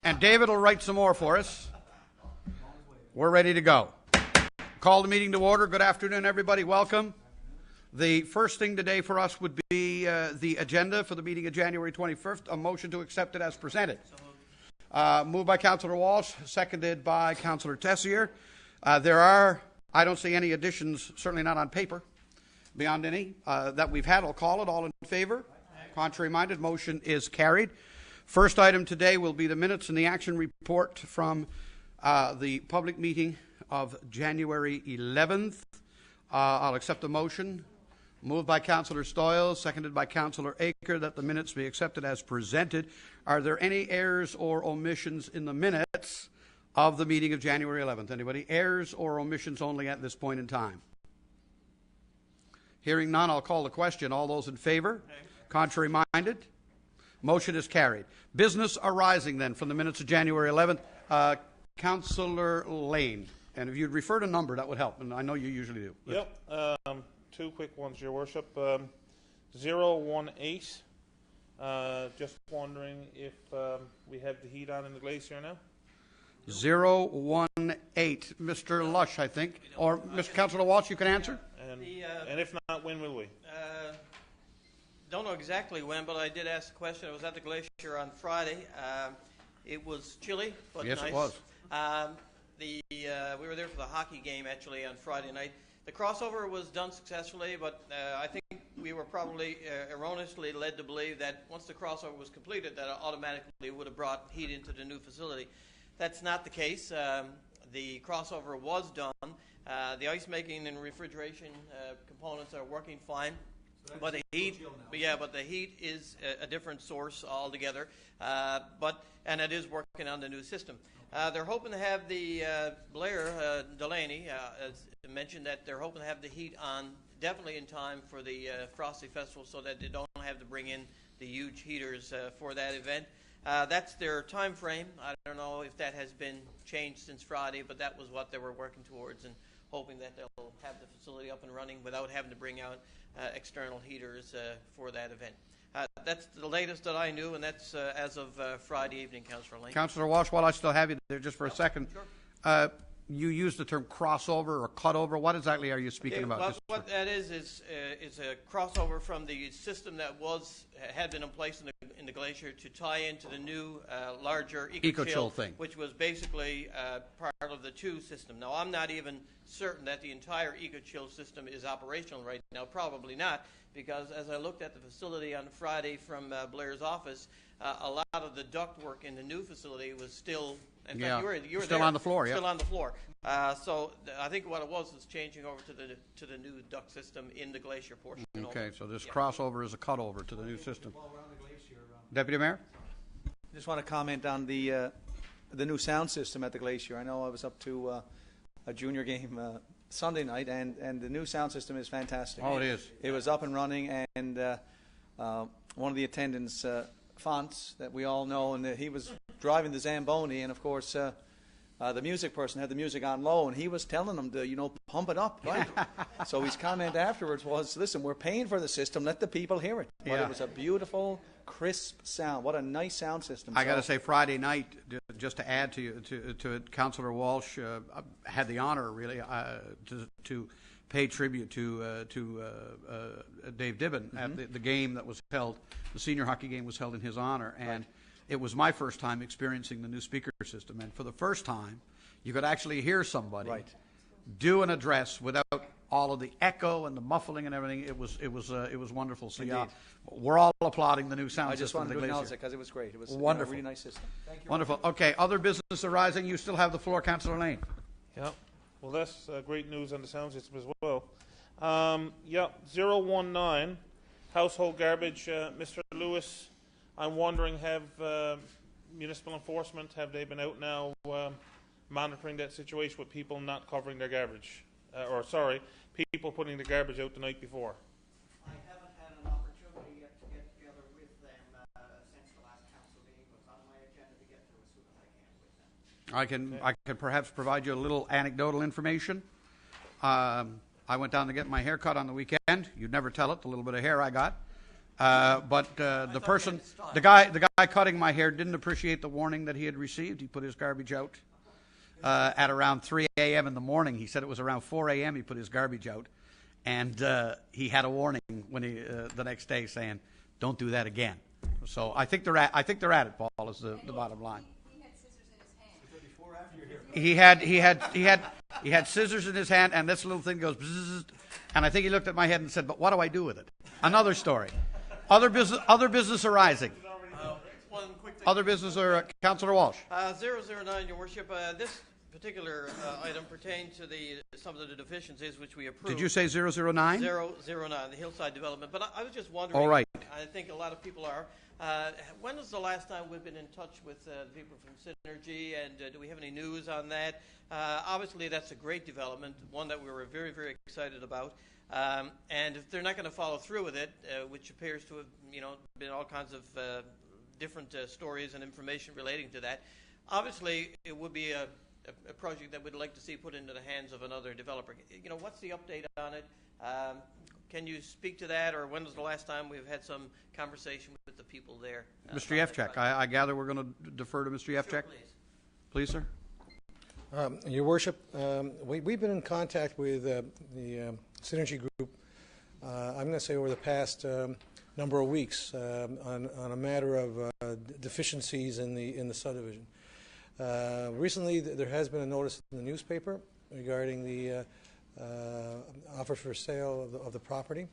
And David will write some more for us. We're ready to go. Call the meeting to order. Good afternoon, everybody. Welcome. The first thing today for us would be the agenda for the meeting of January 21st. A motion to accept it as presented. Moved by Councillor Walsh, seconded by Councillor Tessier. I don't see any additions, certainly not on paper, beyond any that we've had. I'll call it. All in favor? Contrary minded, motion is carried. First item today will be the minutes and the action report from the public meeting of January 11th. I'll accept the motion. Moved by Councillor Stoyles, seconded by Councillor Aker, that the minutes be accepted as presented. Are there any errors or omissions in the minutes of the meeting of January 11th? Anybody? Errors or omissions only at this point in time? Hearing none, I'll call the question. All those in favor? Contrary minded? Motion is carried. Business arising then from the minutes of January 11th. Councillor Lane. And if you'd refer to number, that would help. And I know you usually do. Yep. Two quick ones, Your Worship. 018. Just wondering if we have the heat on in the glacier now. 018. Mr. Lush, I think. Or Mr. Councillor Walsh, you can answer? And if not, when will we? Don't know exactly when, but I did ask the question. I was at the glacier on Friday. It was chilly, but yes, nice. It was. We were there for the hockey game, actually, on Friday night. The crossover was done successfully, but I think we were probably erroneously led to believe that once the crossover was completed, that it automatically would have brought heat into the new facility. That's not the case. The crossover was done. The ice making and refrigeration components are working fine. But the heat is a different source altogether. And it is working on the new system. They're hoping to have the Blair Delaney as mentioned that they're hoping to have the heat on definitely in time for the Frosty Festival, so that they don't have to bring in the huge heaters for that event. That's their time frame. I don't know if that has been changed since Friday, but that was what they were working towards, and hoping that they'll have the facility up and running without having to bring out external heaters for that event. That's the latest that I knew, and that's as of Friday evening, Councillor Lane. Councillor Walsh, while I still have you there just for a second, sure. You used the term crossover or cutover. What exactly are you speaking about? Well, what that is a crossover from the system that had been in place in the glacier to tie into the new larger EcoChill thing, which was basically part of the 2 system. Now, I'm not even certain that the entire EcoChill system is operational right now. Probably not, because as I looked at the facility on Friday from Blair's office, a lot of the duct work in the new facility was still. In fact, you were still there, on the floor. Still on the floor. So I think what it was changing over to the new duct system in the glacier portion. Okay, so this crossover is a cutover to the new system. Deputy Mayor? I just want to comment on the new sound system at the glacier. I know I was up to a junior game Sunday night, and the new sound system is fantastic. Oh, it is. It was up and running, and one of the attendants, Fonts, that we all know, and he was driving the Zamboni, and of course the music person had the music on low, and he was telling them to, pump it up, right? So his comment afterwards was, listen, we're paying for the system, let the people hear it. But it was a beautiful, crisp sound. What a nice sound system. I got to say, Friday night, just to add to it, Councillor Walsh had the honor, really, to pay tribute to Dave Dibben at the game that was held. The senior hockey game was held in his honor, and it was my first time experiencing the new speaker system. And for the first time, you could actually hear somebody do an address without all of the echo and the muffling and everything. It was wonderful. So we're all applauding the new sound system. I just wanted to acknowledge it because it was great. It was wonderful. A really nice system. Thank you. Wonderful. Okay, other business arising. You still have the floor, Councillor Lane. Yeah. Well, that's great news on the sound system as well. 019, household garbage. Mr. Lewis, I'm wondering, have municipal enforcement, have they been out now monitoring that situation with people not covering their garbage? People putting the garbage out the night before? I haven't had an opportunity yet to get together with them since the last council meeting, but it's on my agenda to get to as soon as I can with them. I can perhaps provide you a little anecdotal information. I went down to get my hair cut on the weekend. You'd never tell it, the little bit of hair I got. But the person, the guy cutting my hair didn't appreciate the warning that he had received. He put his garbage out at around 3 a.m. in the morning. He said it was around 4 a.m. he put his garbage out, and he had a warning when he the next day saying, "Don't do that again." So I think they're at it. Paul, is the bottom line. He had scissors in his hand, and this little thing goes bzzz, and I think he looked at my head and said, "But what do I do with it?" Another story. Other business arising. One quick thing. Other business or Councillor Walsh. 009, Your Worship. This particular item pertains to some of the deficiencies which we approved. Did you say 009? 009, the hillside development. But I was just wondering. All right. I think a lot of people are. When was the last time we've been in touch with the people from Synergy, and do we have any news on that? Obviously, that's a great development, one that we were very, very excited about. And if they're not going to follow through with it, which appears to have, been all kinds of different stories and information relating to that, obviously it would be a project that we'd like to see put into the hands of another developer. What's the update on it? Can you speak to that, or when was the last time we've had some conversation with the people there? Mr. Yefchak, I gather we're going to defer to Mr. Yefchak. Sure, please. Please, sir. Your Worship, we've been in contact with the Synergy Group, I'm going to say over the past number of weeks on a matter of deficiencies in the subdivision. Recently, there has been a notice in the newspaper regarding the offer for sale of the property.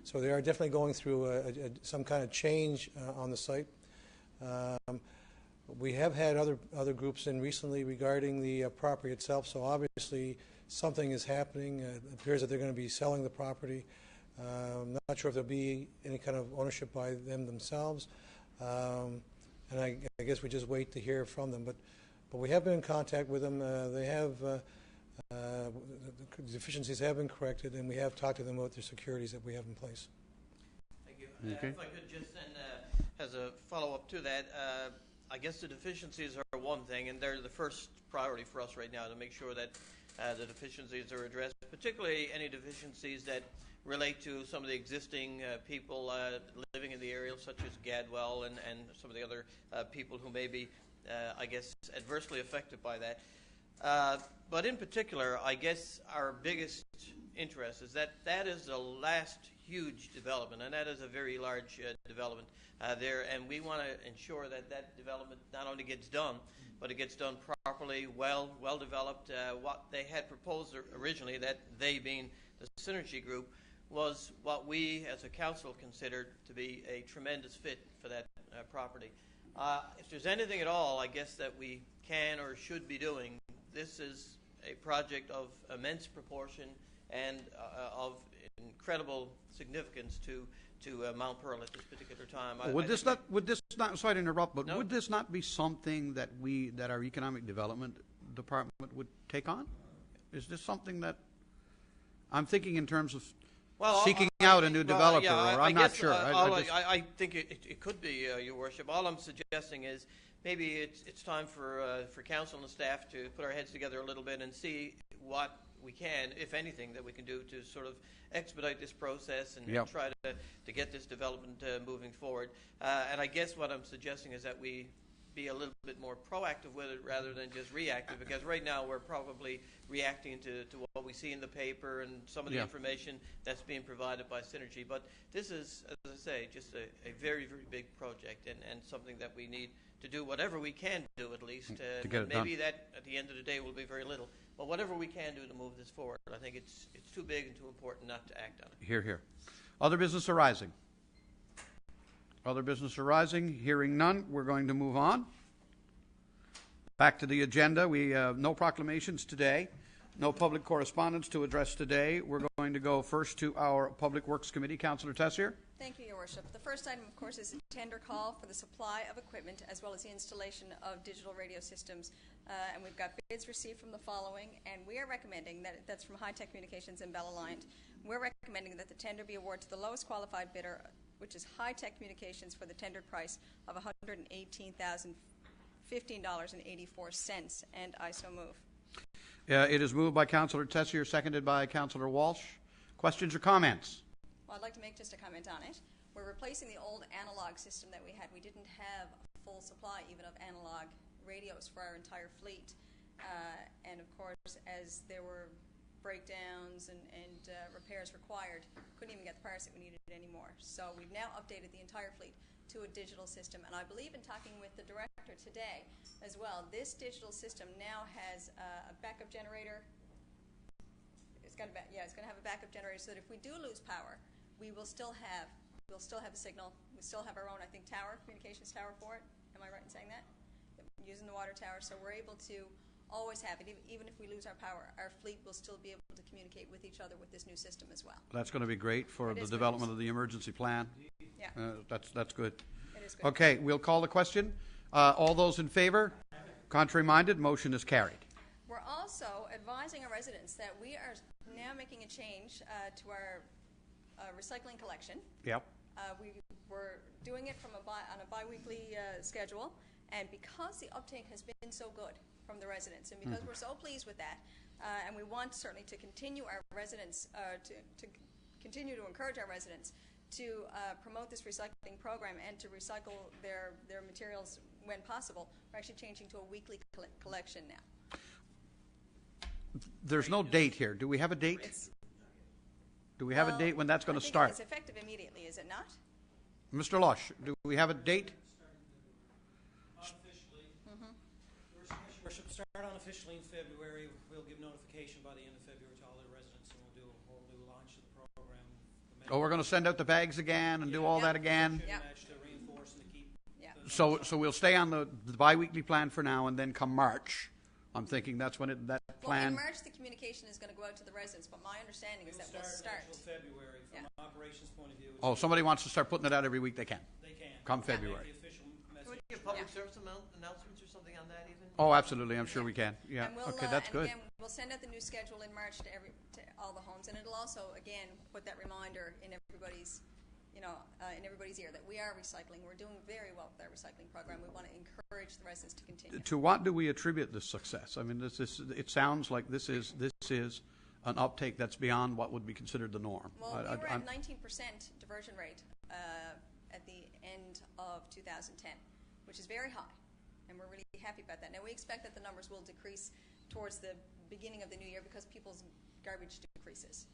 So they are definitely going through some kind of change on the site. We have had other groups in recently regarding the property itself, so obviously something is happening. It appears that they're going to be selling the property. I'm not sure if there'll be any kind of ownership by them themselves, and I guess we just wait to hear from them. But we have been in contact with them. They have the deficiencies have been corrected, and we have talked to them about the securities that we have in place. Thank you. Okay. If I could just then, as a follow-up to that, I guess the deficiencies are one thing, and they're the first priority for us right now to make sure that the deficiencies are addressed, particularly any deficiencies that relate to some of the existing people living in the area, such as Gadwell and some of the other people who may be, I guess, adversely affected by that. But in particular, I guess our biggest interest is that is the last huge development, and that is a very large development there, and we want to ensure that development not only gets done, but it gets done properly, well developed. What they had proposed originally, that they being the Synergy Group, was what we as a council considered to be a tremendous fit for that property. If there's anything at all, I guess, that we can or should be doing, this is a project of immense proportion and of incredible significance to Mount Pearl at this particular time. Would this not, sorry to interrupt, but No. would this not be something that our economic development department would take on? Is this something that I'm thinking in terms of seeking out a new developer, or I'm not sure. I think it could be, Your Worship. All I'm suggesting is maybe it's time for council and staff to put our heads together a little bit and see what we can, if anything, that we can do to sort of expedite this process and try to get this development moving forward. And I guess what I'm suggesting is that we be a little bit more proactive with it rather than just reactive, because right now we're probably reacting to what we see in the paper and some of the information that's being provided by Synergy. But this is, as I say, just a very, very big project and something that we need to do whatever we can do, at least. To get it maybe done. that at the end of the day will be very little. But whatever we can do to move this forward, I think it's too big and too important not to act on it. Hear, hear. Other business arising? Other business arising? Hearing none, we're going to move on. Back to the agenda. We have no proclamations today, no public correspondence to address today. We're going to go first to our Public Works Committee. Councillor Tessier. Thank you, Your Worship. The first item, of course, is a tender call for the supply of equipment as well as the installation of digital radio systems. And we've got bids received from the following, and we are recommending that's from High Tech Communications and Bell Aliant. We're recommending that the tender be awarded to the lowest qualified bidder, which is High Tech Communications, for the tendered price of $118,015.84, and I so move. It is moved by Councillor Tessier, seconded by Councillor Walsh. Questions or comments? Well, I'd like to make just a comment on it. We're replacing the old analog system that we had. We didn't have a full supply even of analog radios for our entire fleet. And of course, as there were breakdowns and repairs required, couldn't even get the parts that we needed anymore. So we've now updated the entire fleet to a digital system. And I believe in talking with the director today as well, this digital system now has a backup generator. It's going to have a backup generator so that if we do lose power, we'll still have a signal. We still have our own, I think, tower, communications tower for it. Am I right in saying that? Using the water tower, so we're able to always have it. Even if we lose our power, our fleet will still be able to communicate with each other with this new system as well. That's going to be great for It the is development good. of the emergency plan. Yeah, That's good. it is good. Okay, we'll call the question. All those in favor? Contrary minded? Motion is carried. We're also advising our residents that we are now making a change to our recycling collection. Yep. We were doing it on a biweekly schedule, and because the uptake has been so good from the residents, and because we're so pleased with that, and we want certainly to continue our residents, to continue to encourage our residents to promote this recycling program and to recycle their materials when possible, we're actually changing to a weekly collection now. There's no date here. Do we have a date? Do we have a date when that's going to start? It's effective immediately, is it not? Mr. Lush, do we have a date? Unofficially. We should start unofficially in February. We'll give notification by the end of February to all the residents, and we'll do a whole new launch of the program. Oh, we're going to send out the bags again and do all that again? Should Yep. match to reinforce and to keep. Yeah. So we'll stay on the biweekly plan for now, and then come March, I'm thinking that's when that Well, in plan. March, the communication is going to go out to the residents, but my understanding is that we'll start. Until February. From an operations point of view. Oh, somebody wants to start putting it out every week, they can. They can. Come Make February. the official Can message. we give public service announcements or something on that even? Oh, absolutely, I'm sure we can. Yeah, And we'll, okay, that's and good. again, we'll send out the new schedule in March to all the homes, and it'll also, again, put that reminder in everybody's, in everybody's ear that we are recycling. We're doing very well with our recycling program. We want to encourage the residents to continue. To what do we attribute this success? I mean, it sounds like this is an uptake that's beyond what would be considered the norm. Well, we were at 19% diversion rate at the end of 2010, which is very high, and we're really happy about that. Now, we expect that the numbers will decrease towards the beginning of the new year because people's garbage decreases.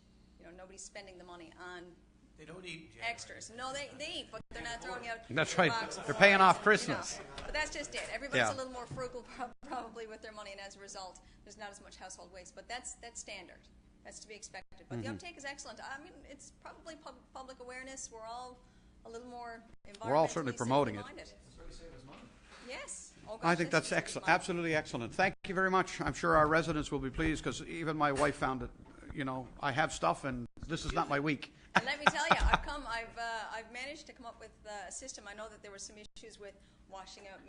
Nobody's spending the money on They don't eat extras. No, they eat, but they're not throwing out That's the right. boxes. They're paying off Christmas. But that's just it. Everybody's Yeah. a little more frugal probably with their money, and as a result, there's not as much household waste. But that's standard. That's to be expected. But the uptake is excellent. I mean, it's probably public awareness. We're all a little more environmentally We're all certainly promoting it. minded. Yes. Oh, gosh, I think this that's is excellent, money. absolutely excellent. Thank you very much. I'm sure our residents will be pleased because even my wife found it. I have stuff, and this is not my week. And let me tell you, I've managed to come up with a system. I know that there were some issues with washing out,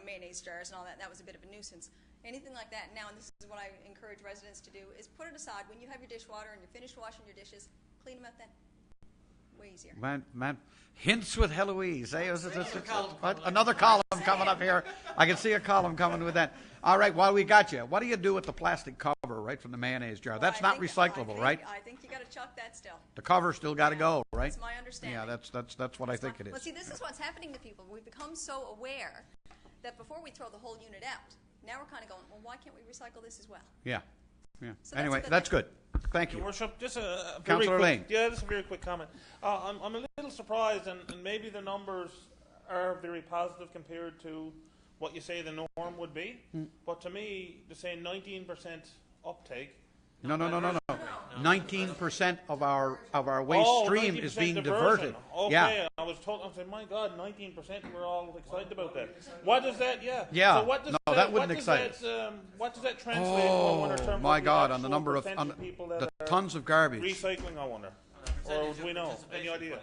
mayonnaise jars and all that. And that was a bit of a nuisance. Anything like that now, and this is what I encourage residents to do, is put it aside when you have your dishwater and you're finished washing your dishes. Clean them out then. Way easier. Man, hints with Heloise. Eh? Another column coming up here. I can see a column coming with that. All right, while we got you, what do you do with the plastic cover right from the mayonnaise jar? Well, That's I not think- recyclable, right? I think you got to chuck that still. The cover still got to go, right? That's my understanding. Yeah, that's what I think it Well, is. see, this is what's happening to people. We've become so aware that before we throw the whole unit out, now we're kind of going, well, why can't we recycle this as well? Yeah. So that's Anyway, a good that's thing. good. Thank Your you. Worship, just a very Councillor quick, Lane. Yeah, just a very quick comment. I'm a little surprised, and maybe the numbers are very positive compared to what you say the norm would be. But to me, to say 19% uptake. No. 19% of our waste stream 19% is being diversion. diverted. Okay, Yeah. I was told. I said, my God, 19%. We're all excited about that. What does that? Yeah. Yeah. So what does No, that wouldn't what does excite that, what does that translate? I wonder, in Oh terms my of God! the On the actual number of percentage people that the are tons of garbage. recycling, I wonder. Or do we know? Any idea?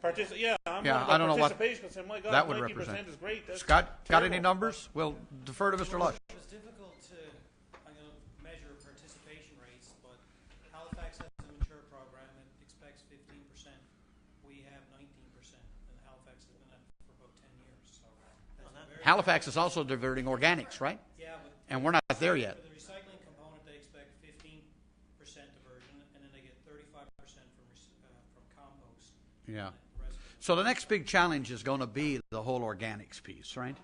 Participation. I'm Yeah, wondering I don't know what participation. I said, my God, that would 90% represent. is great. That's Scott, got any terrible. numbers? We'll defer to Mr. Lush. It's difficult to, I'm going to measure participation rates, but Halifax has a mature program that expects 15%. We have 19%, and Halifax has been at it for about 10 years. So that's a very Halifax is also diverting organics, right? yeah, but And we're not there yet. for the recycling component, they expect 15% diversion, and then they get 35% from compost. Yeah. And the rest So the next big challenge is going to be the whole organics piece, right?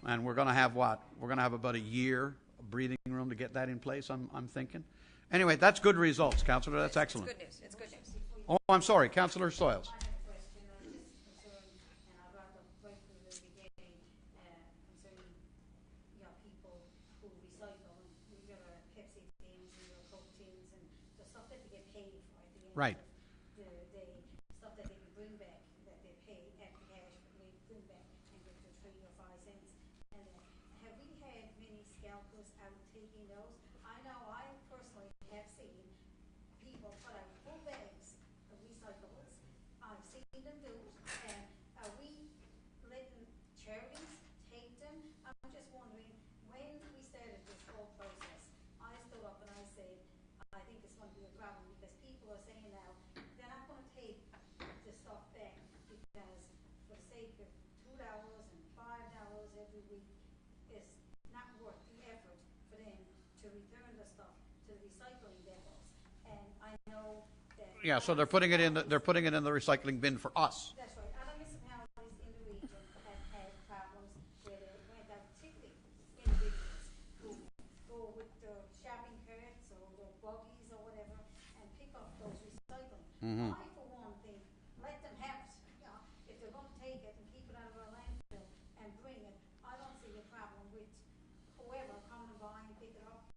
And we're going to have what? We're going to have about a year of breathing room to get that in place, I'm thinking. Anyway, that's good results, Councillor. That's excellent. It's good news. It's good news. Oh, I'm sorry, Councillor Soils. I have a question. I'm just concerned, and I brought up right from the very beginning, concerning, people who recycle. And we've got our Pepsi tins and our Coke tins and the stuff that they get paid for at the end Right. of the day, stuff that they can bring back, that they pay at the cash, but they bring back and get their 3 or 5 cents. And have we had many scalpers out taking those? I know I personally have seen people put out full bags of recyclables. I've seen them do it, and are we letting charities take them? I'm just wondering, when we started this whole process, I stood up and I said, I think it's going to be a problem, because people are saying now, they're not going to take the stuff back, because for the sake of $2 and $5 every week, it's not worth the effort for them to return the stuff to the recycling depots. And I know that. Yeah, so they're putting it in the recycling bin for us. That's right. Other municipalities in the region have had problems where they went out, particularly individuals who go with their shopping carts or their buggies or whatever and pick up those recycling. I, for one, think, let them have it. If they're going to take it and keep it out of our landfill and bring it, I don't see a problem with whoever coming by and pick it up.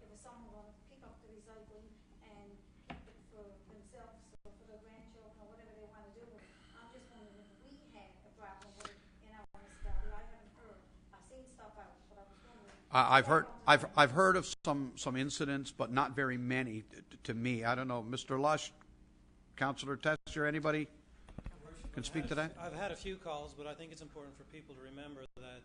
If it's someone going to pick up the recycling and keep it for themselves or for their grandchildren or whatever they want to do with it. I'm just wondering if we had a problem with it in our municipality. I haven't heard. I've seen stuff out, but I was wondering. I've heard of some incidents, but not very many to me. I don't know, Mr. Lush, Councillor Tester, anybody can speak to that? I've had a few calls, but I think it's important for people to remember that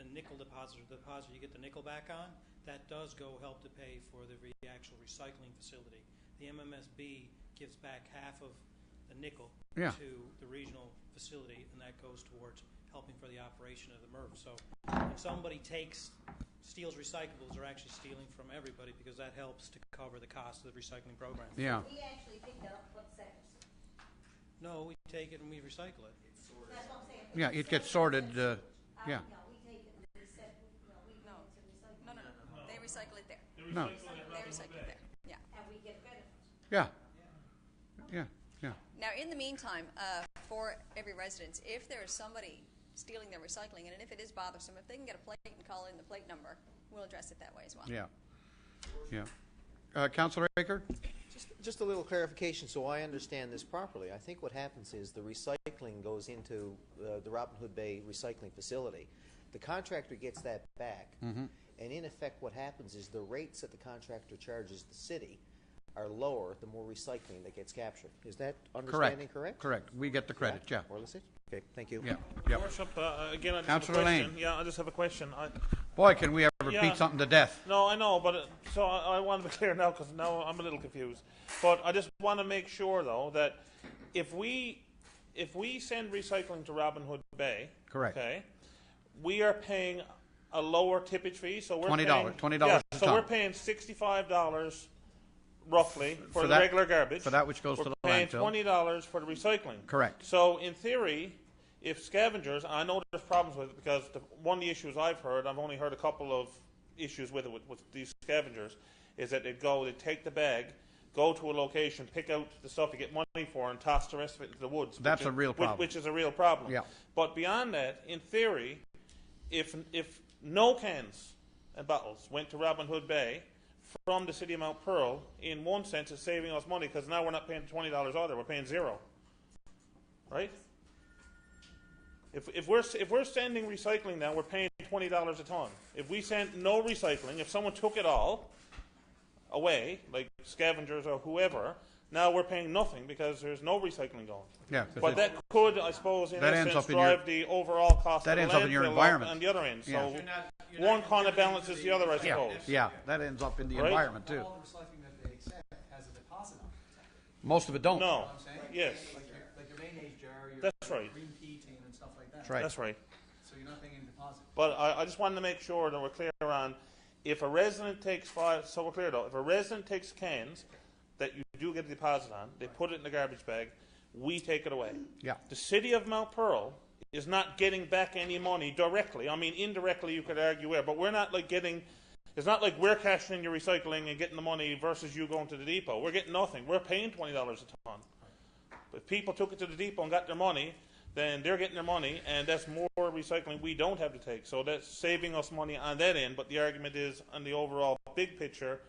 the nickel deposit you get the nickel back on, that does go help to pay for the actual recycling facility. The MMSB gives back half of the nickel to the regional facility, and that goes towards helping for the operation of the MRF. So when somebody steals recyclables, they're actually stealing from everybody, because that helps to cover the cost of the recycling program. Yeah. We actually picked it up, what seconds? No, we take it and we recycle it. That's what I'm saying. Yeah, it gets sorted. Yeah. No, we take it and we set, we bring it to recycling. No. They recycle it there. No. They recycle it there. Yeah. And we get benefits. Yeah. Yeah. Yeah. Now, in the meantime, for every residence, if there is somebody stealing their recycling, and if it is bothersome, if they can get a plate and call in the plate number, we'll address it that way as well. Yeah. Yeah. Councillor Aker? Just a little clarification so I understand this properly. I think what happens is the recycling goes into the Robin Hood Bay recycling facility. The contractor gets that back, and in effect what happens is the rates that the contractor charges the city are lower the more recycling that gets captured. Is that understanding correct? Correct. We get the credit, yeah. Or is it? Okay, thank you. Yeah. Your Worship, again, I just have a Councillor question. Lane. Yeah, I just have a question. Boy, can we ever Yeah. beat something to death. No, I know, but so I want to be clear now, because now I'm a little confused. But I just want to make sure, though, that if we send recycling to Robin Hood Bay, Correct. okay, we are paying a lower tippage fee. So we're $20 paying, a so ton. we're paying $65 roughly for the that- regular garbage. for that which goes we're to the paying landfill. $20 for the recycling. Correct. So in theory, if scavengers, I know there's problems with it, because one of the issues I've heard, I've only heard a couple of issues with it with these scavengers, is that they take the bag, go to a location, pick out the stuff you get money for, and toss the rest of it into the woods. That's a real problem. Which is a real problem. Yeah. But beyond that, in theory, if no cans and bottles went to Robin Hood Bay from the city of Mount Pearl, in one sense, it's saving us money, because now we're not paying $20 either; we're paying $0. Right? If we're sending recycling now, we're paying $20 a ton. If we sent no recycling, if someone took it all away, like scavengers or whoever, now we're paying nothing, because there's no recycling going. Yeah. 'cause But it- that could, I suppose, in that ends essence, up in your- drive the overall cost that of ends the up in your landfill environment. on the other end. Yeah. So one kind of balances the other, I suppose. yeah, that ends up in the Right? environment, too. All the recycling that they accept has a deposit on it. Most of it don't. No. You know what I'm saying? Yes. Like your mayonnaise jar, your That's right. green pea tin and stuff like that. That's right. That's right. So you're not paying any deposit. But I just wanted to make sure that we're clear on, if a resident takes so we're clear though, if a resident takes cans that you do get a deposit on, they put it in the garbage bag, we take it away. Yeah. The city of Mount Pearl is not getting back any money directly. I mean, indirectly you could argue where, but we're not like getting. It's not like we're cashing in your recycling and getting the money versus you going to the depot. We're getting nothing. We're paying $20 a ton. But if people took it to the depot and got their money, then they're getting their money, and that's more recycling we don't have to take. So that's saving us money on that end. But the argument is, on the overall big picture,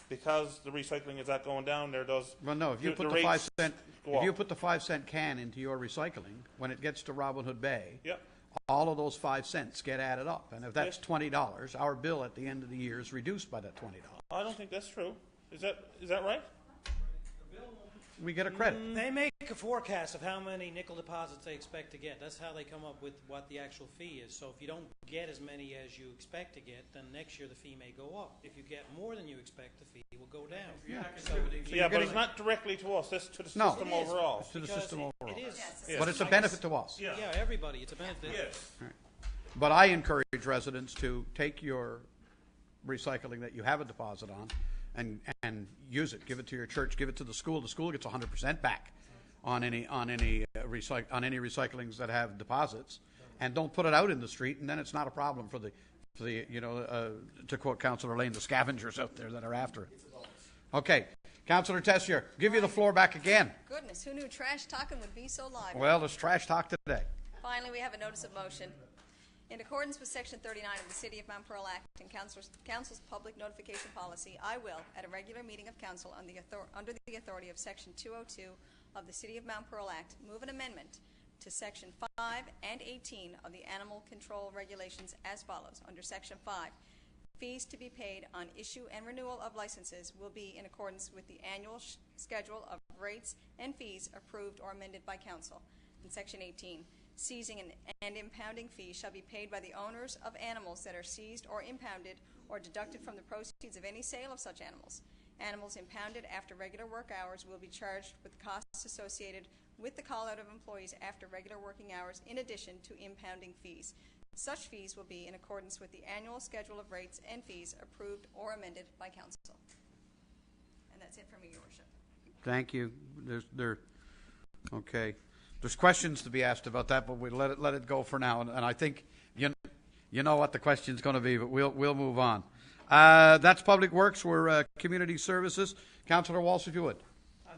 because the recycling is not going down, there does. Well, no. If you put the rates 5 cent, go if up. you put the 5 cent can into your recycling, when it gets to Robin Hood Bay, Yep. all of those 5 cents get added up, and if that's $20, our bill at the end of the year is reduced by that $20. I don't think that's true. Is that right? We get a credit. They make a forecast of how many nickel deposits they expect to get. That's how they come up with what the actual fee is. So if you don't get as many as you expect to get, then next year the fee may go up. If you get more than you expect, the fee will go down. Yeah, but it's not directly to us. That's to the No. system It is. overall. To the Because system overall. It is. Yes. But it's a benefit to us. Yeah. Yeah, everybody. It's a benefit. Yes. But I encourage residents to take your recycling that you have a deposit on and use it. Give it to your church. Give it to the school. The school gets 100% back on any recyclings that have deposits, and don't put it out in the street. And then it's not a problem for the to quote Councillor Lane, the scavengers out there that are after it. Okay, Councillor Tessier, give you the floor back again. Goodness, who knew trash talking would be so lively? Well, there's trash talk today. Finally, we have a notice of motion. In accordance with Section 39 of the City of Mount Pearl Act and Council's public notification policy, I will, at a regular meeting of Council under the authority of Section 202 of the City of Mount Pearl Act, move an amendment to Section 5 and 18 of the Animal Control Regulations as follows. Under Section 5, fees to be paid on issue and renewal of licenses will be in accordance with the annual schedule of rates and fees approved or amended by Council. In Section 18, seizing and impounding fees shall be paid by the owners of animals that are seized or impounded or deducted from the proceeds of any sale of such animals. Animals impounded after regular work hours will be charged with costs associated with the call-out of employees after regular working hours in addition to impounding fees. Such fees will be in accordance with the annual schedule of rates and fees approved or amended by Council. And that's it for me, Your Worship. Thank you. Okay. There's questions to be asked about that, but we let it go for now. And I think you know what the question's going to be, but we'll move on. That's Public Works. We're Community Services. Councillor Walsh, if you would.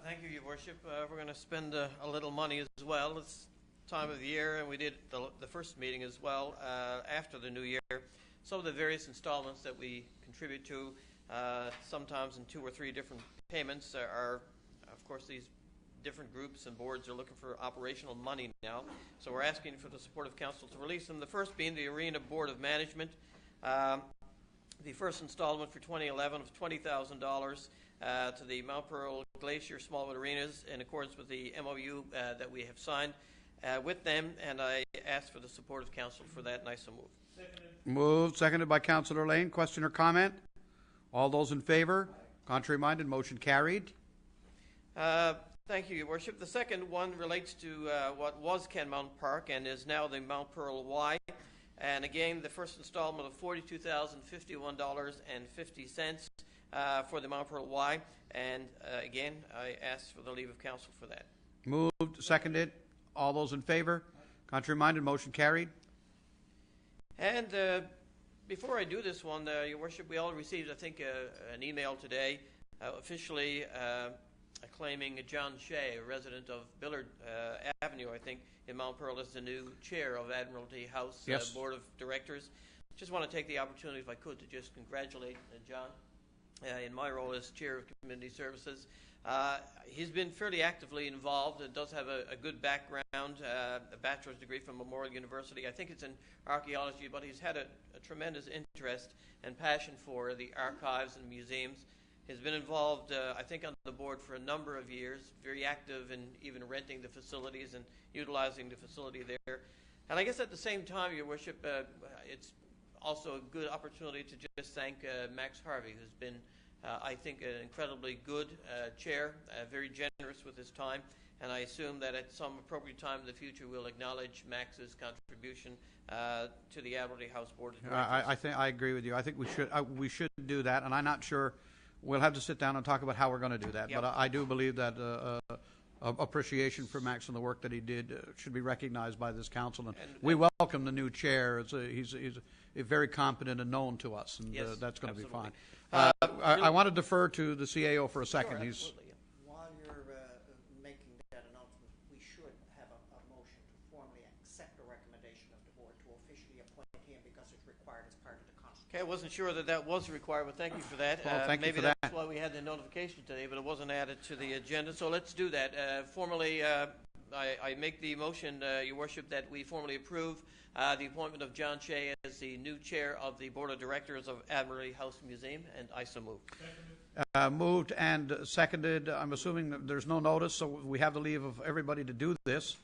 Thank you, Your Worship. We're going to spend a little money as well. It's time of the year, and we did the first meeting as well after the new year. Some of the various installments that we contribute to, sometimes in 2 or 3 different payments, are, of course, these different groups and boards are looking for operational money now. So we're asking for the support of Council to release them. The first being the Arena Board of Management. The first installment for 2011 of $20,000 to the Mount Pearl Glacier Smallwood Arenas in accordance with the MOU that we have signed with them, and I ask for the support of Council for that, and I so move. Moved, seconded by Councillor Lane. Question or comment? All those in favor? Contrary-minded, motion carried. Thank you, Your Worship. The second one relates to what was Kenmount Park and is now the Mount Pearl Y. And again, the first installment of $42,051.50 for the Mount Pearl Y. And again, I ask for the leave of Council for that. Moved, seconded. All those in favor? Contrary-minded, motion carried. And before I do this one, Your Worship, we all received, I think, an email today officially acclaiming John Shea, a resident of Billard Avenue, I think, in Mount Pearl, as the new chair of Admiralty House Board of Directors. Just want to take the opportunity, if I could, to just congratulate John in my role as chair of Community Services. He's been fairly actively involved and does have a good background, a bachelor's degree from Memorial University. I think it's in archaeology, but he's had a tremendous interest and passion for the archives and museums. He's been involved, I think, on the board for a number of years, very active in even renting the facilities and utilizing the facility there. And I guess at the same time, Your Worship, it's also a good opportunity to just thank Max Harvey, who's been, I think, an incredibly good chair, very generous with his time, and I assume that at some appropriate time in the future we'll acknowledge Max's contribution to the Admiralty House Board of Directors. I agree with you. I think we should do that, and I'm not sure. We'll have to sit down and talk about how we're going to do that. Yep. But I do believe that appreciation for Max and the work that he did should be recognized by this council. And we welcome the new chair. He's very competent and known to us, and Yes, that's going to be absolutely. fine. I want to defer to the CAO for a second. Sure, He's absolutely, yeah. While you're making that announcement, we should have a motion to formally accept the recommendation of the board to officially appoint him because it's required as part of the Constitution. Okay, I wasn't sure that was required, but thank you for that. Well, thank you maybe for that's that. why we had the notification today, but it wasn't added to the agenda. So let's do that. Formally, I make the motion, Your Worship, that we formally approve the appointment of John Shea as the new chair of the Board of Directors of Admiralty House Museum, and I so move. moved and seconded. I'm assuming that there's no notice, so we have the leave of everybody to do this.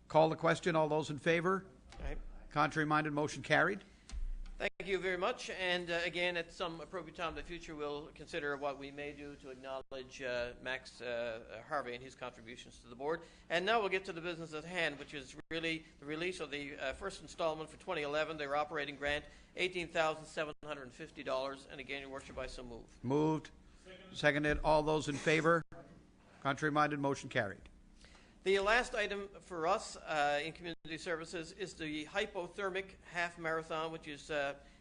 Call the question. All those in favor? All right. Contrary-minded, motion carried. Thank you very much. And again, at some appropriate time in the future, we'll consider what we may do to acknowledge Max Harvey and his contributions to the board. And now we'll get to the business at hand, which is really the release of the first installment for 2011, their operating grant, $18,750. And again, Your Worship, I so move. Moved, seconded. All those in favor? Contrary-minded, motion carried. The last item for us in community services is the hypothermic half marathon, which is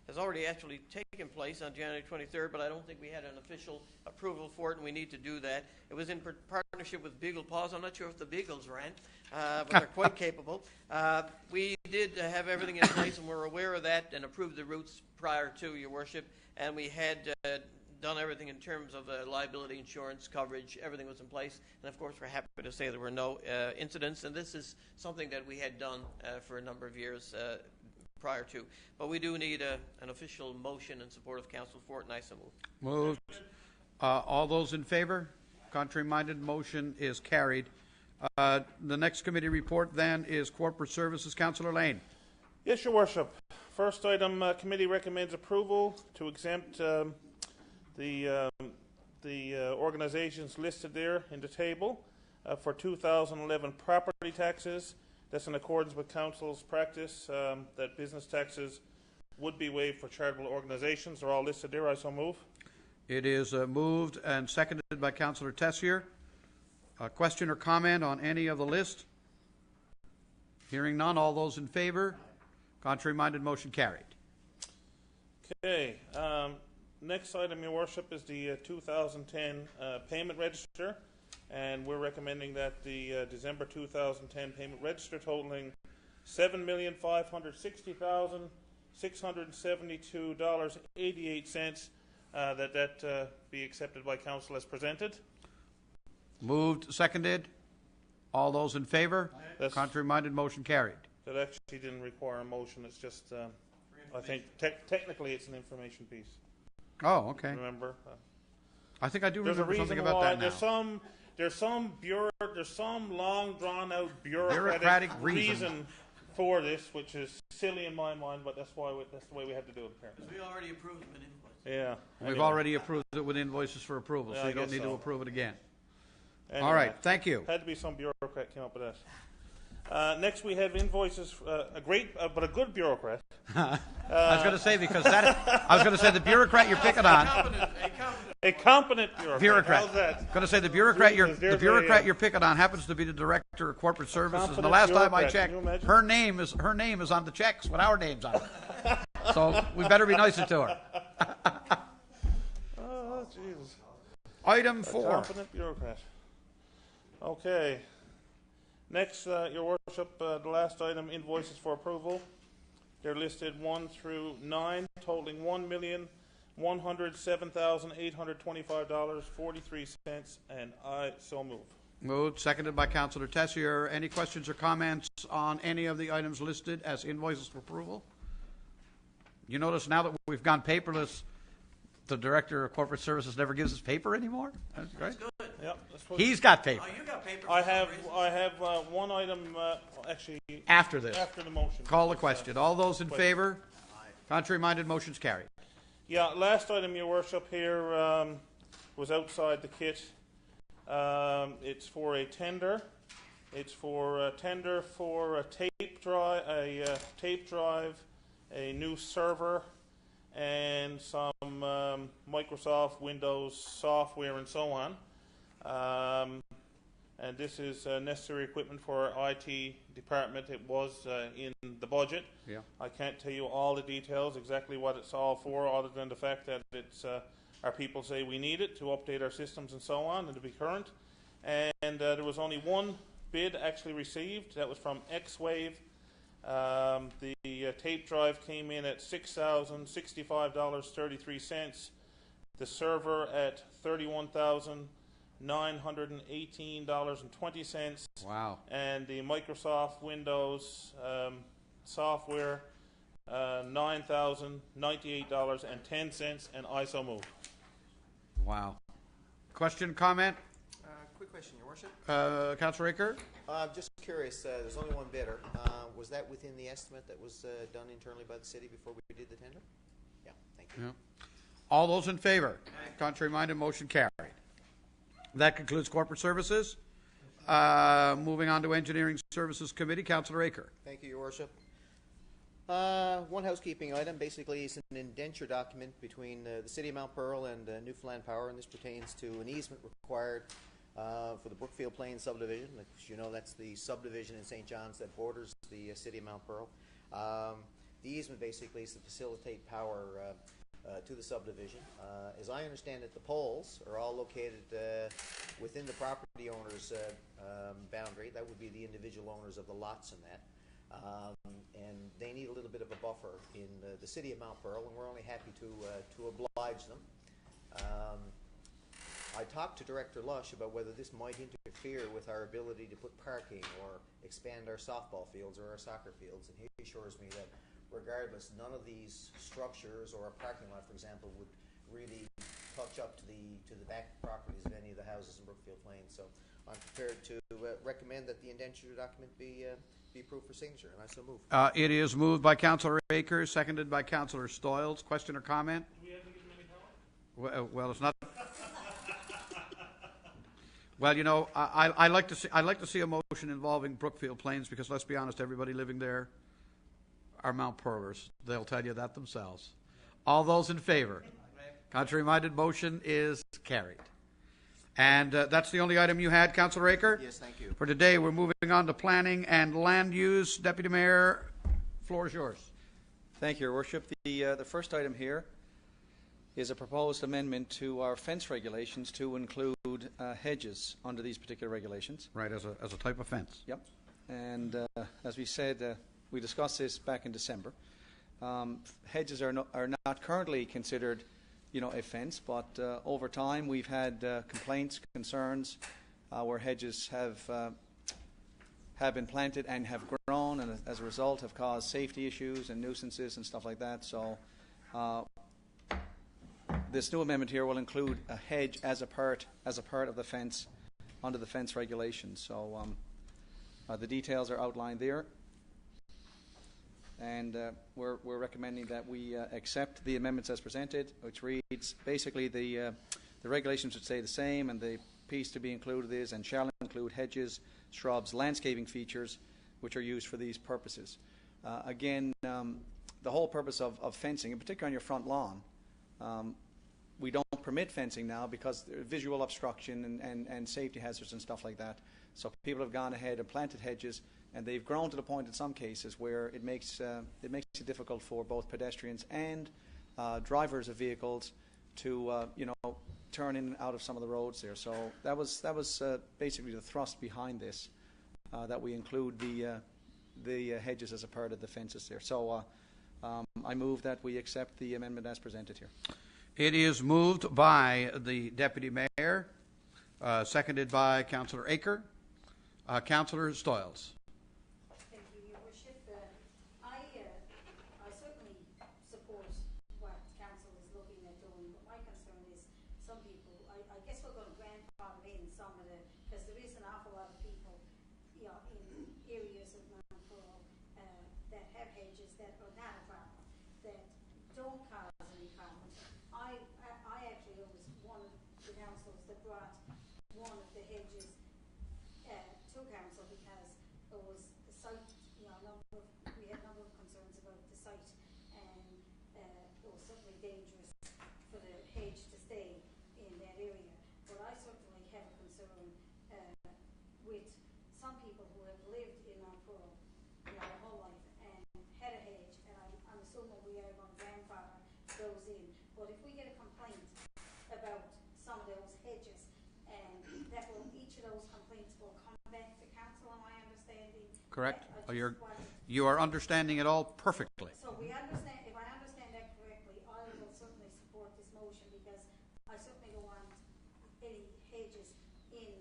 has already actually taken place on January 23rd, but I don't think we had an official approval for it, and we need to do that. It was in partnership with Beagle Paws. I'm not sure if the Beagles ran, but they're quite capable. We did have everything in place, and we're aware of that and approved the routes prior to, Your Worship, and we had done everything in terms of liability insurance coverage. Everything was in place, and of course we're happy to say there were no incidents, and this is something that we had done for a number of years prior to. But we do need an official motion in support of council for it, and I so move. Moved. All those in favor? Contrary-minded, motion is carried. The next committee report then is Corporate Services. Councillor Lane. Yes, Your Worship. First item, committee recommends approval to exempt the organizations listed there in the table for 2011 property taxes. That's in accordance with Council's practice that business taxes would be waived for charitable organizations. They're all listed there. I so move. It is moved and seconded by Councillor Tessier. Question or comment on any of the list? Hearing none. All those in favor? Contrary-minded, motion carried. Okay. Next item, Your Worship, is the 2010 payment register, and we're recommending that the December 2010 payment register totaling $7,560,672.88 that be accepted by council as presented. Moved, seconded. All those in favor? Contrary-minded, motion carried. That actually didn't require a motion. It's just, I think, technically it's an information piece. Oh, okay. Remember? I think I do There's a remember something reason about why. that now. There's some long drawn out Bureaucratic reason for this, which is silly in my mind, but that's the way we have to do it apparently. We already approved them in invoice. Yeah. We've already approved it with invoices for approval, Yeah, so I you don't guess need to so. approve it again. Anyway, All right, thank you. Had to be some bureaucrat came up with that. Next, we have invoices. A good bureaucrat. I was going to say the bureaucrat you're picking on. A competent bureaucrat. How's that? Going to say the bureaucrat you're There's you're picking on happens to be the director of corporate services. And the Competent last time I bureaucrat. checked, Can you imagine? her name is on the checks with our names on it. So we better be nicer to her. Oh, Jesus. Item 4. Competent bureaucrat. Okay. Next, Your Worship, the last item, invoices for approval. They're listed 1 through 9, totaling $1,107,825.43, and I so move. Moved, seconded by Councillor Tessier. Any questions or comments on any of the items listed as invoices for approval? You notice now that we've gone paperless, the director of corporate services never gives us paper anymore. That's great. Yep, that's what He's got paper. Oh, you got paper. I have one item actually After this. after the motion. Call the question. All those in favor? Contrary-minded, motion's carried. Yeah, last item, Your Worship, here was outside the kit. It's for a tender. It's for a tender for a tape drive, a new server, and some Microsoft Windows software and so on. and this is necessary equipment for our IT department. It was in the budget. Yeah. I can't tell you all the details, exactly what it's all for, other than the fact that it's our people say we need it to update our systems and so on and to be current. And there was only one bid actually received. That was from X-Wave. The tape drive came in at $6,065.33. The server at $31,918.20. Wow. And the Microsoft Windows software, $9,098.10. And I so move. Wow. Question, comment? Quick question, Your Worship. Councillor Aker? Just curious, there's only one bidder. Was that within the estimate that was done internally by the city before we did the tender? Yeah, thank you. Yeah. All those in favor? Contrary minded, motion carried. That concludes corporate services. Moving on to Engineering Services Committee, Councillor Aker. Thank you, Your Worship. One housekeeping item, basically is an indenture document between the City of Mount Pearl and Newfoundland Power, and this pertains to an easement required for the Brookfield Plains subdivision. As you know, that's the subdivision in St. John's that borders the City of Mount Pearl. The easement basically is to facilitate power to the subdivision. As I understand it, the poles are all located within the property owner's boundary. That would be the individual owners of the lots in that. And they need a little bit of a buffer in the City of Mount Pearl, and we're only happy to oblige them. I talked to Director Lush about whether this might interfere with our ability to put parking or expand our softball fields or our soccer fields, and he assures me that regardless, none of these structures or a parking lot, for example, would really touch up to the back properties of any of the houses in Brookfield Plains. So I'm prepared to recommend that the indenture document be approved for signature, and I so move. It is moved by Councillor Aker, seconded by Councillor Stoyles. Question or comment? Do we have to give them any power? Well, it's not. Well, you know, I like to see a motion involving Brookfield Plains, because let's be honest, everybody living there are Mount Pearlers. They'll tell you that themselves. All those in favor? Contrary-minded, motion is carried. And that's the only item you had, Councillor Aker? Yes, thank you. For today, we're moving on to planning and land use. Deputy Mayor, floor is yours. Thank you, Your Worship. The first item here is a proposed amendment to our fence regulations to include hedges under these particular regulations. Right, as a type of fence. Yep. And as we said, we discussed this back in December. Hedges are not currently considered, a fence, but over time we've had complaints, concerns, where hedges have been planted and have grown, and as a result have caused safety issues and nuisances and stuff like that. So this new amendment here will include a hedge as a part of the fence under the fence regulations. So the details are outlined there, and we're recommending that we accept the amendments as presented, which reads basically the regulations would stay the same, and the piece to be included is and shall include hedges, shrubs, landscaping features which are used for these purposes. Again, the whole purpose of fencing, in particular on your front lawn, we don't permit fencing now because visual obstruction and safety hazards and stuff like that. So people have gone ahead and planted hedges, and they've grown to the point in some cases where it makes it difficult for both pedestrians and drivers of vehicles to turn in and out of some of the roads there. So that was basically the thrust behind this, that we include the hedges as a part of the fences there. So I move that we accept the amendment as presented here. It is moved by the Deputy Mayor, seconded by Councillor Aker. Councillor Stoyles. Thank you, Your Worship. I certainly support what council is looking at doing, but my concern is some people, I guess we're going to grandfather in some of the, because there is an awful lot of people, in areas of Mount Pearl that have hedges that are not a problem, that don't cause any problems. I actually was one of the councillors that brought one of the hedges to council because it was the site, we had a number of concerns about the site, and it was certainly dangerous for the hedge to stay in that area. But I certainly have a concern But if we get a complaint about some of those hedges, that will, each of those complaints will come back to council, am I understanding? Correct. I just wanted- You are understanding it all perfectly. So we understand, if I understand that correctly, I will certainly support this motion because I certainly don't want any hedges in,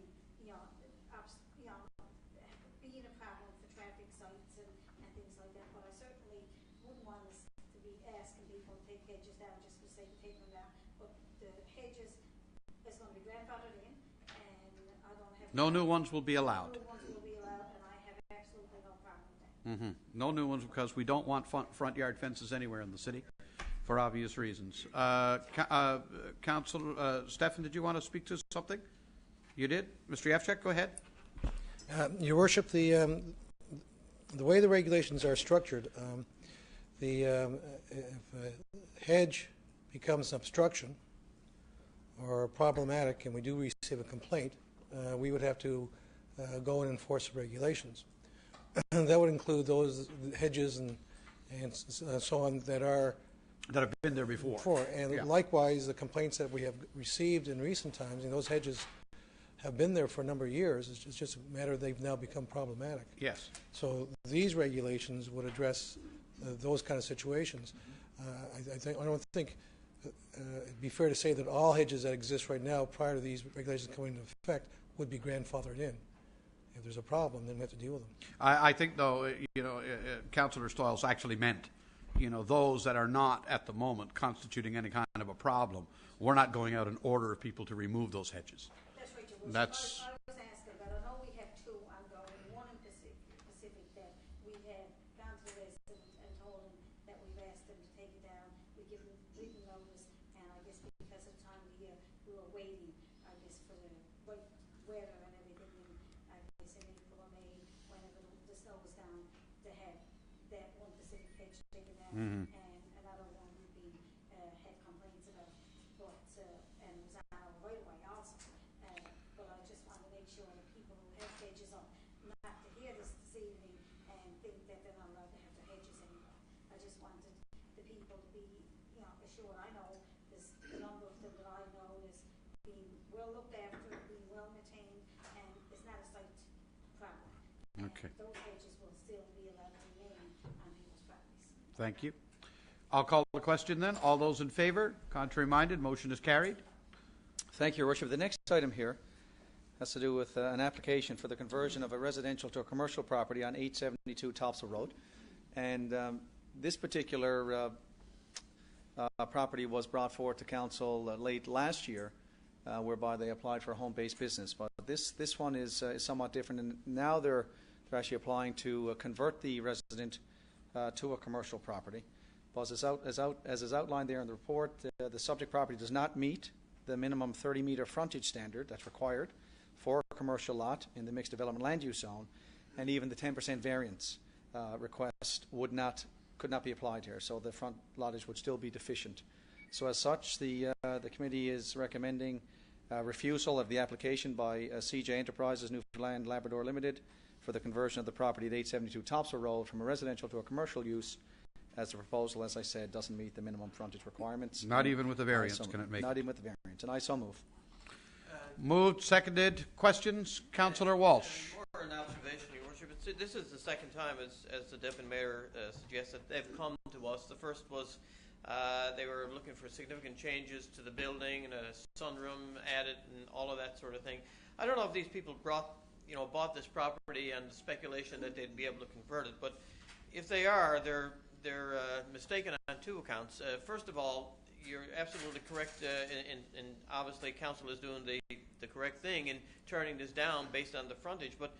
being a problem for traffic sites and things like that. But I certainly wouldn't want us to be asking people to take hedges down just for the sake of taking them down. But the hedges is going to be grandfathered in, and I don't have. No new ones will be allowed. No new ones will be allowed, and I have absolutely no problem with that. No new ones because we don't want front yard fences anywhere in the city for obvious reasons. Councillor Stefan, did you want to speak to something? You did? Mr. Yevchek, go ahead. Your Worship, the way the regulations are structured, if a hedge becomes an obstruction or problematic and we do receive a complaint, we would have to go and enforce the regulations. That would include those hedges and so on that have been there before. And likewise, the complaints that we have received in recent times, and those hedges have been there for a number of years. It's just a matter of they've now become problematic. Yes. So these regulations would address those kind of situations. I don't think it'd be fair to say that all hedges that exist right now prior to these regulations coming into effect would be grandfathered in. If there's a problem, then we have to deal with them. I think, though, Councillor Stoyles actually meant, those that are not at the moment constituting any kind of a problem. We're not going out and order people to remove those hedges. That's right, Your Worship. That's. I was asking, but I know we have two ongoing. One in Pacific that we have gone to the resident and told them that we've asked them to take it down. We give them written notice, and I guess because of the time of the year, we were waiting, I guess, for the right weather and everything, and I guess in April or May, whenever the snow was down, to have that one Pacific hedge taken down, and another one would be had complaints about, but and it was on our right away also. But I just want to make sure that people who have hedges up, not to hear this evening and think that they're not allowed to have their hedges anymore. I just wanted the people to be, assured. I know there's a number of them that I know is being well looked after, being well maintained, and it's not a site problem. Okay. And those hedges will still be allowed to remain on people's properties. Thank you. I'll call the question then. All those in favour? Contrary minded? Motion is carried. Thank you, Your Worship. The next item here has to do with an application for the conversion of a residential to a commercial property on 872 Topsail Road. And this particular property was brought forward to council late last year, whereby they applied for a home-based business. But this one is somewhat different, and now they're actually applying to convert the resident to a commercial property. But as is outlined there in the report, the subject property does not meet the minimum 30-metre frontage standard that's required for a commercial lot in the mixed development land use zone, and even the 10% variance request could not be applied here. So the front lottage would still be deficient. So as such, the committee is recommending refusal of the application by CJ Enterprises Newfoundland Labrador Limited for the conversion of the property at 872 Topsail Road from a residential to a commercial use, as the proposal, as I said, doesn't meet the minimum frontage requirements. Not even with the variance can it make. Not even with the variance, and I so move. Moved, seconded. Questions? Councillor Walsh. More an observation, Your Worship. This is the second time, as the Deputy Mayor suggested, they've come to us. The first was they were looking for significant changes to the building and a sunroom added and all of that sort of thing. I don't know if these people bought this property on the speculation that they'd be able to convert it, but if they are, they're mistaken on two accounts. First of all, you're absolutely correct, and obviously council is doing the correct thing in turning this down based on the frontage. But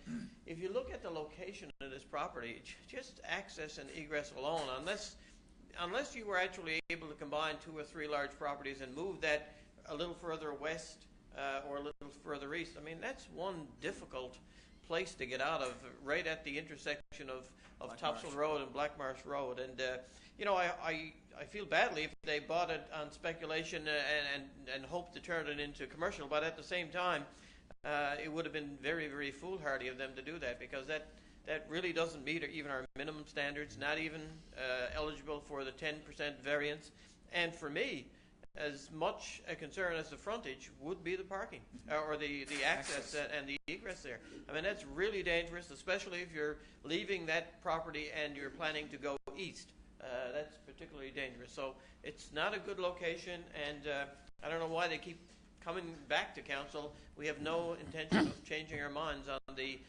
if you look at the location of this property, just access and egress alone, unless you were actually able to combine 2 or 3 large properties and move that a little further west or a little further east, I mean, that's one difficult place to get out of, right at the intersection of Topsail Road and Black Marsh Road. And I feel badly if they bought it on speculation and hoped to turn it into commercial, but at the same time it would have been very, very foolhardy of them to do that, because that really doesn't meet even our minimum standards, not even eligible for the 10% variance. And for me, as much a concern as the frontage would be the parking or the access and the egress there. I mean, that's really dangerous, especially if you're leaving that property and you're planning to go east. That's particularly dangerous. So it's not a good location, and I don't know why they keep coming back to council. We have no intention of changing our minds on the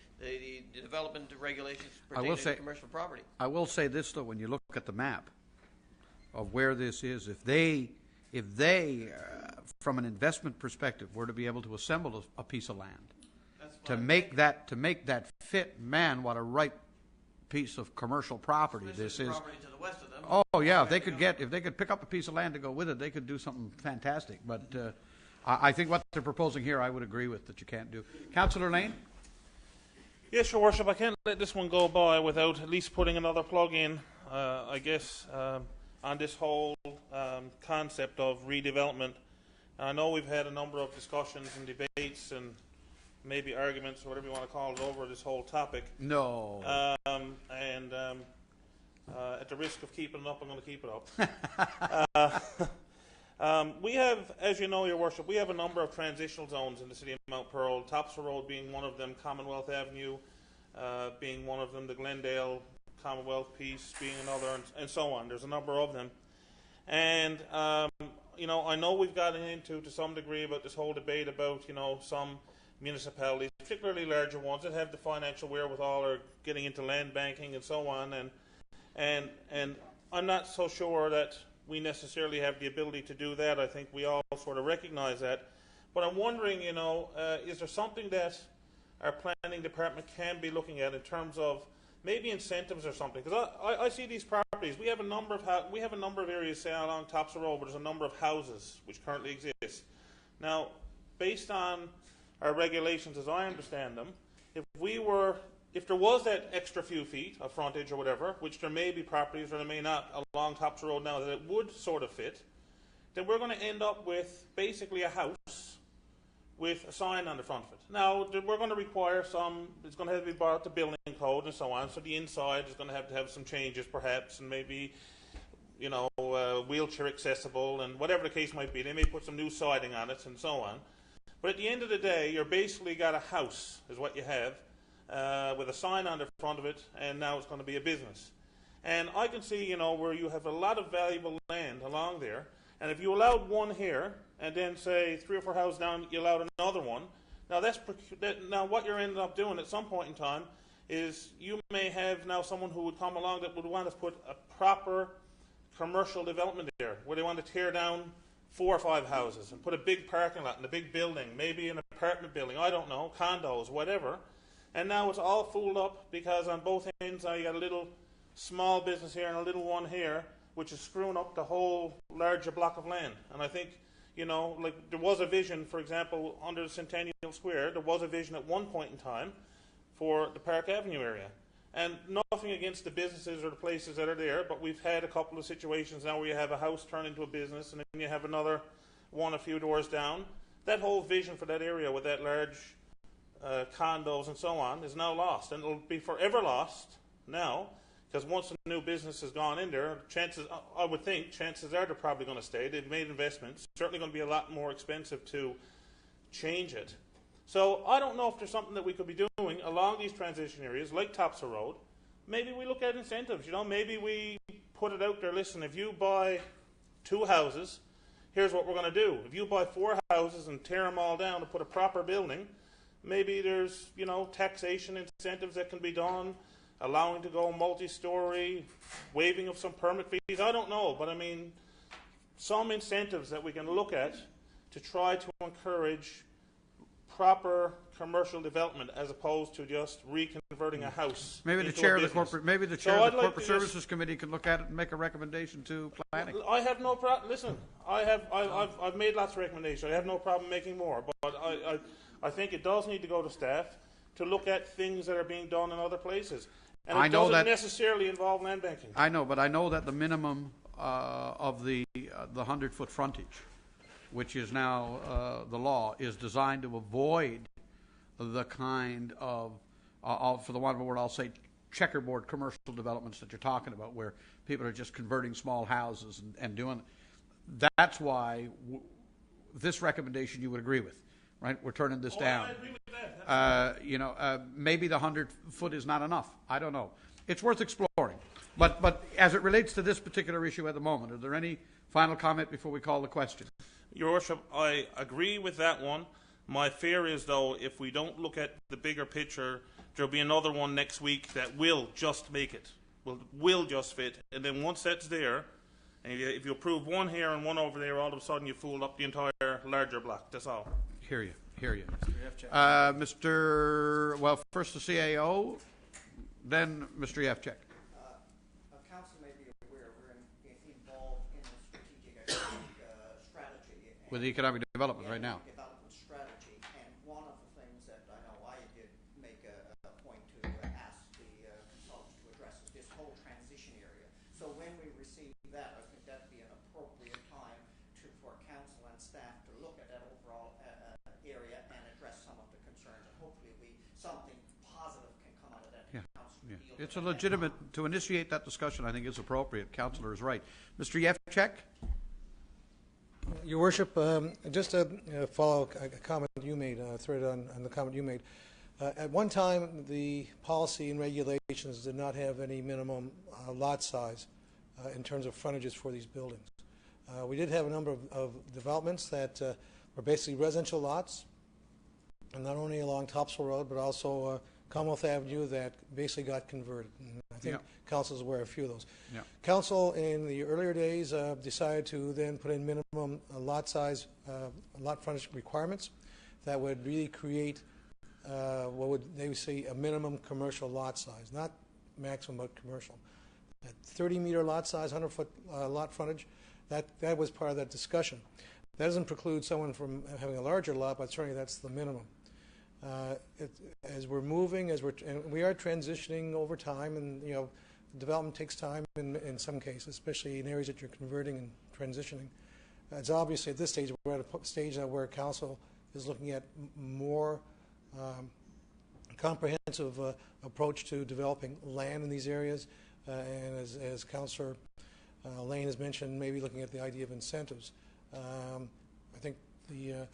development regulations pertaining to commercial property. I will say this, though, when you look at the map of where this is, if they from an investment perspective, were to be able to assemble a piece of land to make that fit, man, what a ripe piece of commercial property this is. Property to the west of them. Oh yeah, if they could pick up a piece of land to go with it, they could do something fantastic. But I think what they're proposing here, I would agree with, that you can't do. Councillor Lane. Yes, Your Worship, I can't let this one go by without at least putting another plug in, I guess, on this whole concept of redevelopment. I know we've had a number of discussions and debates and maybe arguments, or whatever you want to call it, over this whole topic. No. At the risk of keeping it up, I'm going to keep it up. We have, as you know, Your Worship, we have a number of transitional zones in the city of Mount Pearl, Topsail Road being one of them, Commonwealth Avenue being one of them, the Glendale Commonwealth piece being another, and so on. There's a number of them. And, you know, I know we've gotten into, to some degree, about this whole debate about, you know, some municipalities, particularly larger ones, that have the financial wherewithal or getting into land banking and so on. And I'm not so sure that we necessarily have the ability to do that. I think we all sort of recognize that. But I'm wondering, you know, is there something that our planning department can be looking at in terms of maybe incentives or something? Because I see these properties. We have a number of areas, say along Topsail Road, where there's a number of houses which currently exist. Now, based on our regulations, as I understand them, if there was that extra few feet of frontage or whatever, which there may be properties or there may not along Topsail Road now that it would sort of fit, then we're going to end up with basically a house with a sign on the front of it. Now, we're going to require it's going to have to be brought up to building code and so on, so the inside is going to have some changes perhaps, and maybe, you know, wheelchair accessible and whatever the case might be. They may put some new siding on it and so on. But at the end of the day, you're basically got a house, is what you have, with a sign on the front of it, and now it's going to be a business. And I can see, you know, where you have a lot of valuable land along there, and if you allowed one here, and then say 3 or 4 houses down, you allowed another one. Now now what you're ending up doing at some point in time is you may have now someone who would come along that would want to put a proper commercial development there, where they want to tear down 4 or 5 houses and put a big parking lot and a big building, maybe an apartment building, I don't know, condos, whatever. And now it's all fooled up because on both ends now you got a little small business here and a little one here, which is screwing up the whole larger block of land. And I think, you know, like there was a vision, for example, under the Centennial Square, there was a vision at one point in time for the Park Avenue area. And nothing against the businesses or the places that are there, but we've had a couple of situations now where you have a house turn into a business and then you have another one a few doors down. That whole vision for that area with that large condos and so on is now lost, and it'll be forever lost now, because once a new business has gone in there, I would think chances are they're probably going to stay. They've made investments. Certainly going to be a lot more expensive to change it. So I don't know if there's something that we could be doing along these transition areas, like Topsail Road. Maybe we look at incentives. You know, maybe we put it out there. Listen, if you buy 2 houses, here's what we're going to do. If you buy 4 houses and tear them all down to put a proper building, maybe there's, you know, taxation incentives that can be done, allowing to go multi-story, waiving of some permit fees. I don't know, but I mean, some incentives that we can look at to try to encourage proper commercial development as opposed to just reconverting a house. Maybe the into chair a of the business. corporate, maybe the chair of the Corporate Services Committee could look at it and make a recommendation to planning. I have no problem. Listen, I've made lots of recommendations. I have no problem making more, but I think it does need to go to staff to look at things that are being done in other places. And it doesn't necessarily involve land banking. I know, but I know that the minimum of the 100-foot frontage, which is now the law, is designed to avoid the kind of, for the want of a word, I'll say checkerboard commercial developments that you're talking about, where people are just converting small houses and doing. That's why this recommendation you would agree with, right? We're turning this down. I agree with that. Maybe the 100-foot is not enough. I don't know. It's worth exploring. But as it relates to this particular issue at the moment, are there any final comment before we call the question? Your Worship, I agree with that one. My fear is, though, if we don't look at the bigger picture, there'll be another one next week that will just make it, will just fit. And then once that's there, and if you approve one here and one over there, all of a sudden you fooled up the entire larger block. That's all. Hear you. First the CAO, then Mr. Yevchek. Council may be aware we're involved in a strategic strategy. With the economic development right now. Development strategy, and one of the things that I know I did make a point to ask the consultants to address is this whole transition area. So when we receive that, I think that'd be an appropriate time for council and staff to look at that overall area and address some of the concerns, and hopefully something positive can come out of that. Yeah. Council Yeah. deal It's with a legitimate, to initiate that discussion, I think is appropriate. Councillor is right. Mr. Yevchek? Your Worship, just to follow a comment you made, thread on the comment you made. At one time, the policy and regulations did not have any minimum lot size in terms of frontages for these buildings. We did have a number of developments that were basically residential lots, and not only along Topsail Road, but also Commonwealth Avenue that basically got converted. And I think Council is aware of a few of those. Yeah. Council, in the earlier days, decided to then put in minimum lot size, lot frontage requirements that would really create what would they would say a minimum commercial lot size, not maximum, but commercial. At 30-meter lot size, 100-foot lot frontage, that was part of that discussion. That doesn't preclude someone from having a larger lot, but certainly that's the minimum. As we're moving, and we are transitioning over time, and development takes time in some cases, especially in areas that you're converting and transitioning. It's obviously at this stage we're at a stage now where council is looking at more comprehensive approach to developing land in these areas, and as Councillor Lane has mentioned, maybe looking at the idea of incentives. I think the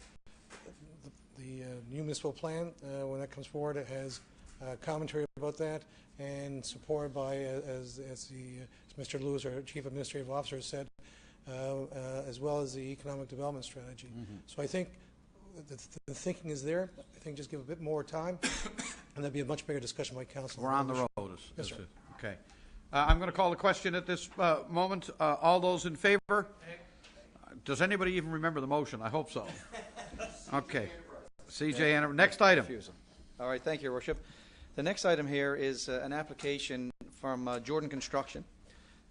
new municipal plan, when that comes forward, it has commentary about that and supported by, as Mr. Lewis, our Chief Administrative Officer, said, as well as the economic development strategy. Mm-hmm. So I think the thinking is there. I think just give a bit more time, and there'll be a much bigger discussion by council. We're on the road. Yes, sir. Okay. I'm going to call the question at this moment. All those in favor? Does anybody even remember the motion? I hope so. Okay. CJ, and next item. All right, thank you, Your Worship. The next item here is an application from Jordan Construction.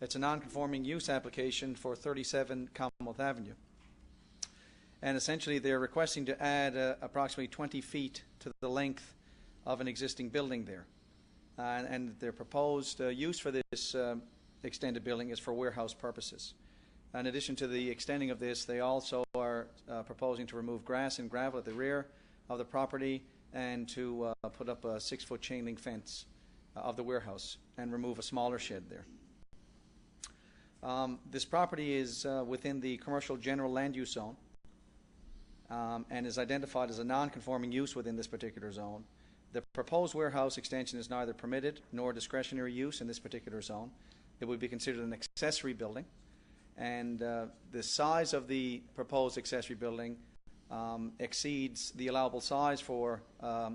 It's a non-conforming use application for 37 Commonwealth Avenue. And essentially they're requesting to add approximately 20 feet to the length of an existing building there. And their proposed use for this extended building is for warehouse purposes. In addition to the extending of this, they also are proposing to remove grass and gravel at the rear of the property and to put up a 6-foot chain link fence of the warehouse and remove a smaller shed there. This property is within the commercial general land use zone and is identified as a non-conforming use within this particular zone. The proposed warehouse extension is neither permitted nor discretionary use in this particular zone. It would be considered an accessory building, and the size of the proposed accessory building exceeds the allowable size for a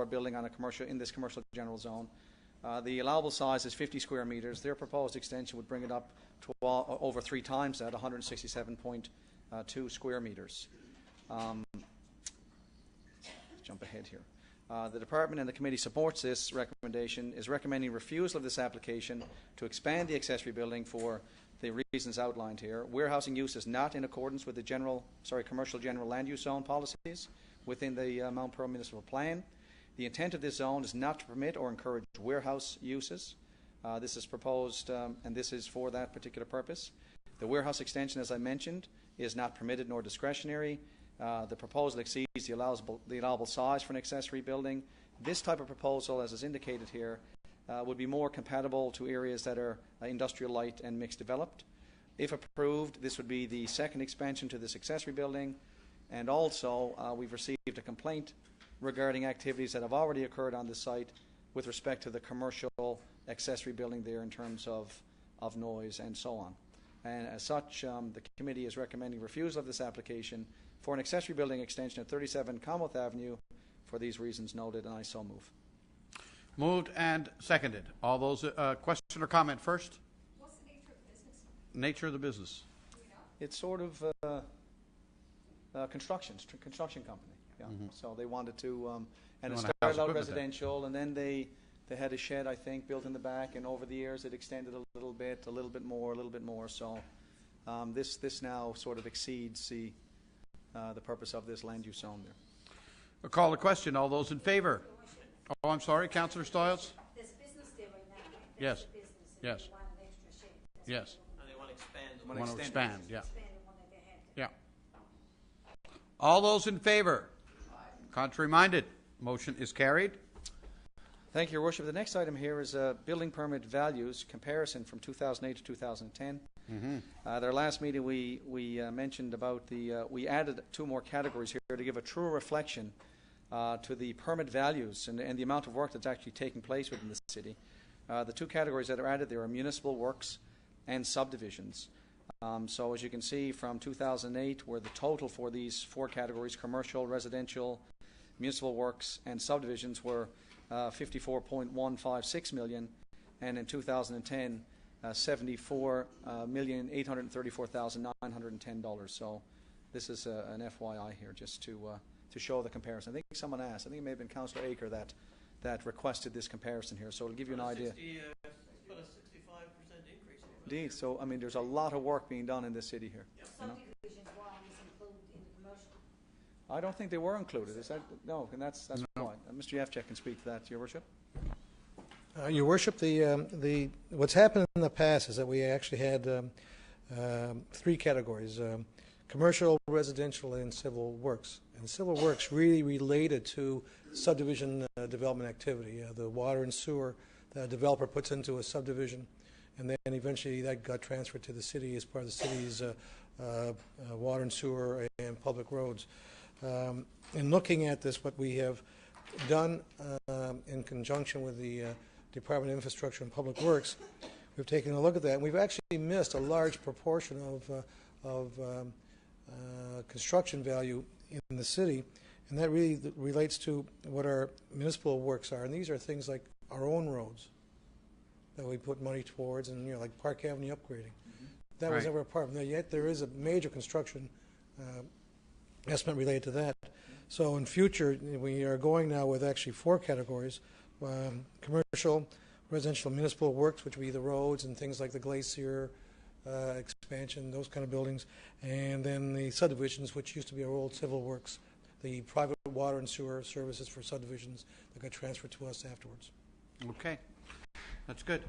building on in this commercial general zone. The allowable size is 50 square meters. Their proposed extension would bring it up to over 3 times that, 167.2 square meters. Jump ahead here. The Department and the Committee supports this recommendation, is recommending refusal of this application to expand the accessory building for the reasons outlined here. Warehousing use is not in accordance with the commercial general land use zone policies within the Mount Pearl Municipal Plan. The intent of this zone is not to permit or encourage warehouse uses. This is proposed, and this is for that particular purpose. The warehouse extension, as I mentioned, is not permitted nor discretionary. The proposal exceeds the allowable size for an accessory building. This type of proposal, as is indicated here, would be more compatible to areas that are industrial light and mixed developed. If approved, this would be the second expansion to this accessory building, and also we've received a complaint regarding activities that have already occurred on the site with respect to the commercial accessory building there in terms of noise and so on. And as such, the committee is recommending refusal of this application for an accessory building extension at 37 Commonwealth Avenue for these reasons noted, and I so move. Moved and seconded. All those, question or comment first? What's the nature of the business? Nature of the business. Do we know? It's sort of construction company. Yeah. So they wanted to, and it wanna house started out equipment there. residential, and then they had a shed, I think, built in the back, and over the years it extended a little bit more. So this now sort of exceeds the purpose of this land use zone there. I'll call the question. All those in favor? Oh, I'm sorry, Councillor Stiles? There's business there right now, right? Yes. That's the business, and Yes. they want an extra shed. That's Yes. And they want to expand. Want Want to extend it. expand, yeah. Expand the one that they had there. Yeah. All those in favor? Contrary minded? Motion is carried. Thank you, Your Worship. The next item here is building permit values comparison from 2008 to 2010. At our last meeting, we mentioned about we added 2 more categories here to give a truer reflection to the permit values and the amount of work that's actually taking place within the city. The 2 categories that are added there are municipal works and subdivisions. So as you can see from 2008, where the total for these 4 categories, commercial, residential, municipal works, and subdivisions were 54.156 million, and in 2010, $74,834,910. So this is an FYI here, just to show the comparison. I think someone asked. I think it may have been Councillor Aker that requested this comparison here. So it'll give you an idea. Put a 65% increase here. Indeed. So I mean, there's a lot of work being done in this city here. You know? Subdivisions were always included in the commercial. I don't think they were included. Is that no? And that's fine. Mr. Yefchek can speak to that, Your Worship. Your Worship, the what's happened in the past is that we actually had 3 categories: commercial, residential, and civil works. And civil works really related to subdivision development activity. The water and sewer the developer puts into a subdivision, and then eventually that got transferred to the city as part of the city's water and sewer and public roads. In looking at this, what we have done in conjunction with the Department of Infrastructure and Public Works, we've taken a look at that, and we've actually missed a large proportion of construction value in the city, and that really relates to what our municipal works are. And these are things like our own roads that we put money towards, and like Park Avenue upgrading. That was Right. never a part of it. Yet there is a major construction estimate related to that. So in future, we are going now with actually 4 categories: commercial, residential, municipal works, which would be the roads and things like the Glacier expansion, those kind of buildings, and then the subdivisions, which used to be our old civil works, the private water and sewer services for subdivisions that got transferred to us afterwards. Okay. That's good.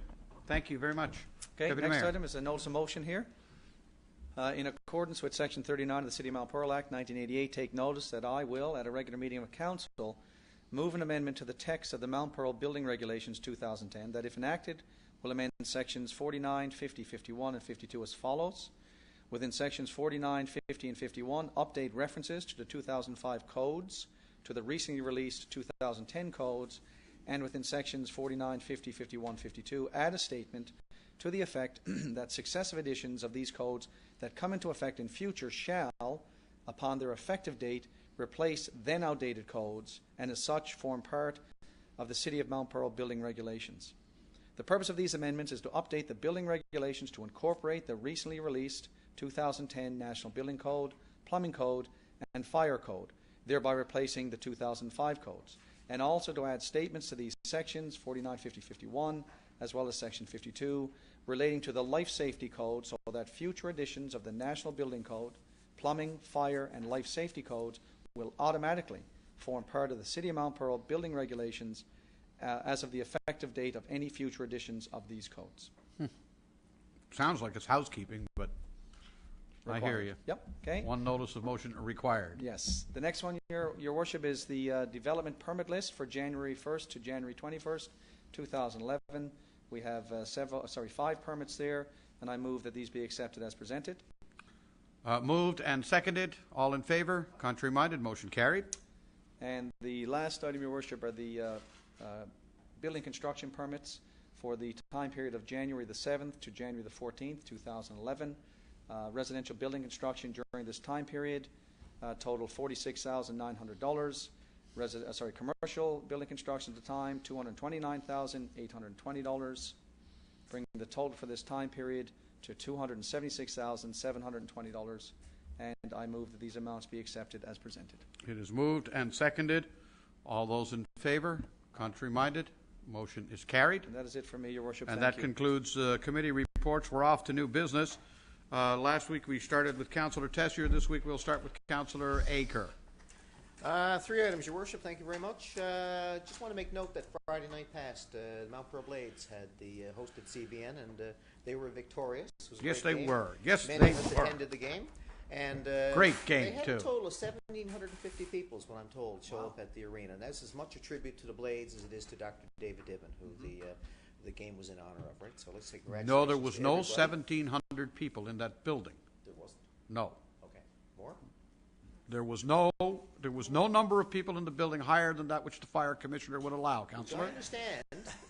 Thank you very much. Okay, Deputy next Mayor. item is a notice of motion here. In accordance with Section 39 of the City of Mount Pearl Act 1988, take notice that I will, at a regular meeting of Council, move an amendment to the text of the Mount Pearl Building Regulations 2010 that, if enacted, will amend Sections 49, 50, 51, and 52 as follows. Within Sections 49, 50, and 51, update references to the 2005 codes to the recently released 2010 codes, and within Sections 49, 50, 51, 52, add a statement to the effect that successive editions of these codes that come into effect in future shall, upon their effective date, replace then outdated codes, and as such form part of the City of Mount Pearl Building Regulations. The purpose of these amendments is to update the building regulations to incorporate the recently released 2010 National Building Code, Plumbing Code, and Fire Code, thereby replacing the 2005 codes, and also to add statements to these sections 49, 50, 51, as well as Section 52, relating to the Life Safety Code, so that future editions of the National Building Code, Plumbing, Fire, and Life Safety Codes will automatically form part of the City of Mount Pearl Building Regulations as of the effective date of any future editions of these codes. Sounds like it's housekeeping, but I hear you. Yep. Okay. One notice of motion required. Yes. The next one, Your Worship, is the development permit list for January 1st to January 21st, 2011. We have 5 permits there. and I move that these be accepted as presented. Moved and seconded. All in favor? Contrary-minded? Motion carried. And the last item, Your Worship, are the building construction permits for the time period of January the 7th to January the 14th, 2011. Residential building construction during this time period totaled $46,900. Commercial building construction at the time, $229,820, bringing the total for this time period to $276,720. And I move that these amounts be accepted as presented. It is moved and seconded. All those in favor? Contrary-minded? Motion is carried. And that is it for me, Your Worship. And Thank that you. concludes committee reports. We're off to new business. Last week we started with Councillor Tessier. This week we'll start with Councillor Aker. 3 items, Your Worship. Thank you very much. Just want to make note that Friday night past, Mount Pearl Blades had the hosted CBN, and they were victorious. It was a Yes, great they game. were. Yes, Many they of us were. attended the game. And Great game, they had too. a total of 1,750 people, is what I'm told, show up at the arena. And that's as much a tribute to the Blades as it is to Dr. David Dibben, who the game was in honor of, right? So let's say congratulations. No, there was to no everybody. 1,700 people in that building. There wasn't. No. Okay. More? There was no number of people in the building higher than that which the fire commissioner would allow, Which I Councillor. understand,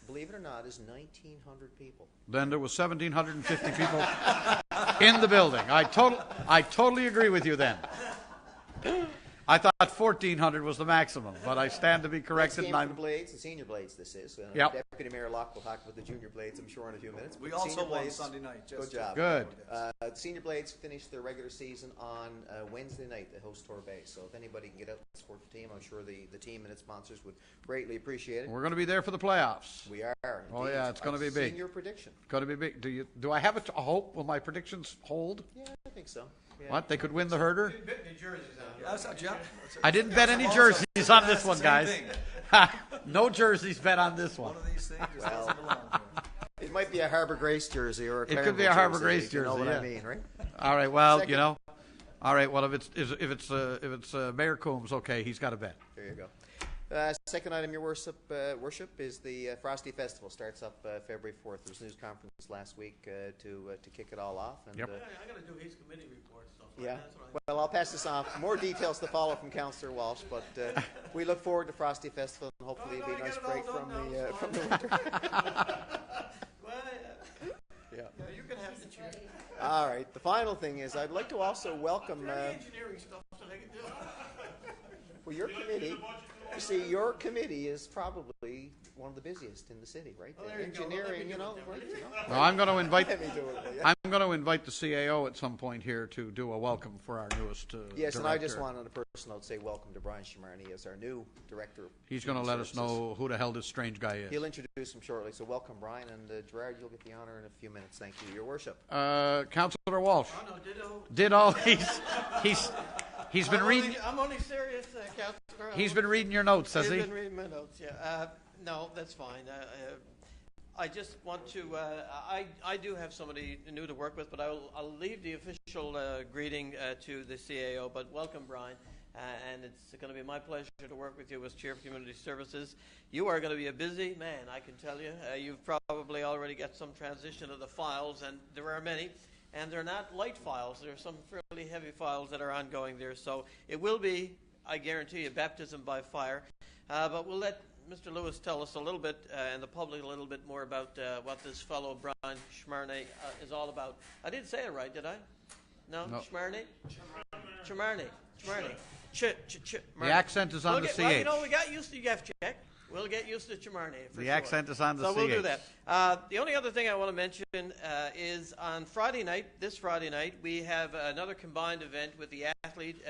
believe it or not, is 1,900 people. Then there was 1,750 people in the building. I totally agree with you then. I thought 1,400 was the maximum, but I stand to be Next corrected. game And for the Blades, the senior Blades this is. Yep. Deputy Mayor Locke will talk about the junior Blades, I'm sure, in a few minutes. We But also senior won Blades, Sunday night. Good job. Good. The senior Blades finished their regular season on Wednesday night. They host Torbay. So if anybody can get out and support the team, I'm sure the team and its sponsors would greatly appreciate it. we're going to be there for the playoffs. We are. Oh, indeed. yeah, it's gonna A be big. Senior prediction. Going to be big. Do I have a hope? Will my predictions hold? Yeah, I think so. Yeah. What? They could win the herder? That's Jeff. I didn't bet any jerseys on this one, Same guys. thing. No jerseys bet on this one. One of these things just Well, doesn't belong to it. It might be a Harbor Grace jersey or a It could be a Harbor Claremont Grace if you know jersey, what yeah. I mean, right? All right. Well, Second. you know. All right. Well, if it's Mayor Coombs, okay, he's got a bet. There you go. Second item, Your Worship, is the Frosty Festival. Starts up February 4th. There was a news conference last week to kick it all off. And, Yep. I got to do his committee report stuff. yeah. Well, I'll pass this off. More details to follow from Councillor Walsh, but we look forward to Frosty Festival, and hopefully it'll be a nice break from the winter. Yeah. You can have the chair. All right. The final thing is I'd like to also welcome Engineering stuff that I can do. well, your committee. You see, your committee is probably one of the busiest in the city, right? Oh, there you go. Let me Engineering, do you know, it then. right? You know? Well, I'm going to invite. Let me do it, yeah. I'm going to invite the CAO at some point here to do a welcome for our newest Yes, director. and I just want on a personal note to say welcome to Brian Shimarny as our new director. of He's going to Human let us Services. know who the hell this strange guy is. He'll introduce him shortly. So welcome, Brian, and Gerard, you'll get the honor in a few minutes. Thank you, Your Worship. Councillor Walsh. Oh, no, ditto. Did all he's been reading. I'm only serious, Councillor. He's been reading your notes, has He's he? been reading my notes, yeah. No, that's fine. I just want to, I do have somebody new to work with, but I'll leave the official greeting to the CAO, but welcome, Brian. And it's going to be my pleasure to work with you as Chair of Community Services. You are going to be a busy man, I can tell you. You've probably already got some transition of the files, and there are many. And they're not light files. There are some fairly heavy files that are ongoing there. So it will be, I guarantee you, baptism by fire. But we'll let Mr. Lewis tell us a little bit, and the public a little bit more about what this fellow, Brian Shimarny, is all about. I didn't say it right, did I? No? Shimarny? Shimarny. The accent is on the CH. Well, you know, we got used to Yevchek. We'll get used to Shimarny. The accent is on the So we'll do CH. that. The only other thing I want to mention is on Friday night, this Friday night, we have another combined event with the athlete,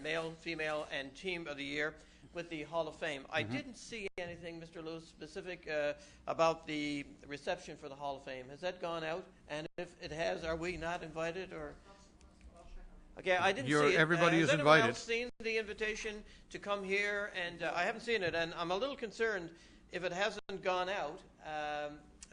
male, female, and team of the year with the Hall of Fame. I didn't see anything, Mr. Lewis, specific about the reception for the Hall of Fame. Has that gone out? And if it has, are we not invited? Or okay, I didn't see it. Everybody is has anyone invited. else seen the invitation to come here? And I haven't seen it, and I'm a little concerned if it hasn't gone out.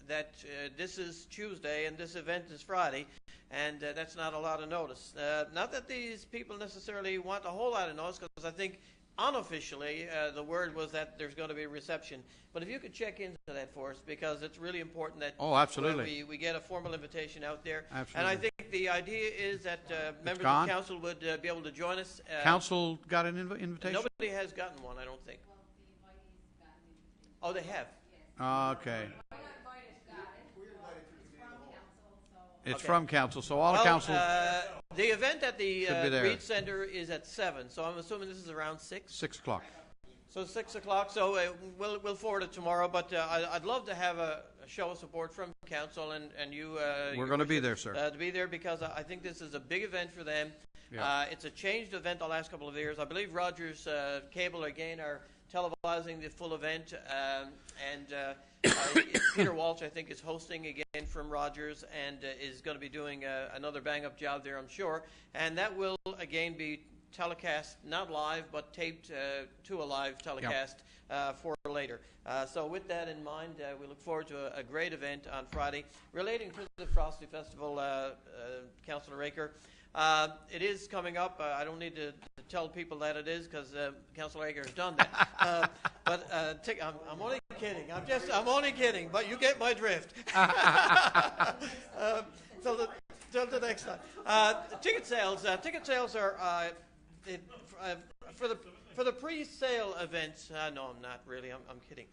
That this is Tuesday and this event is Friday, and that's not a lot of notice. Not that these people necessarily want a whole lot of notice, because I think unofficially, the word was that there's going to be a reception. But if you could check into that for us, because it's really important that Oh, absolutely. we get a formal invitation out there. Absolutely. And I think the idea is that members gone? of council would be able to join us. Council got an invitation? Nobody has gotten one, I don't think. Oh, they have. Okay. It's Okay. from council, so all the Well, council. the event at the Should be there. Reed Center is at 7, so I'm assuming this is around 6. 6 o'clock. So 6 o'clock. So we'll forward it tomorrow. But I'd love to have a show of support from council and you. We're going to be there, sir. To be there because I think this is a big event for them. Yeah. It's a changed event the last couple of years. I believe Rogers Cable again are televising the full event, and Peter Walsh I think is hosting again from Rogers and is going to be doing another bang-up job there, I'm sure. And that will again be telecast, not live, but taped to a live telecast for later. So with that in mind, we look forward to a great event on Friday relating to the Frosty Festival, Councillor Raker. It is coming up. I don't need to tell people that it is because Councillor Raker has done that. But I'm only kidding. I'm only kidding. But you get my drift. Till the next time. Ticket sales. Ticket sales are for the pre-sale events. No, I'm not really. I'm kidding.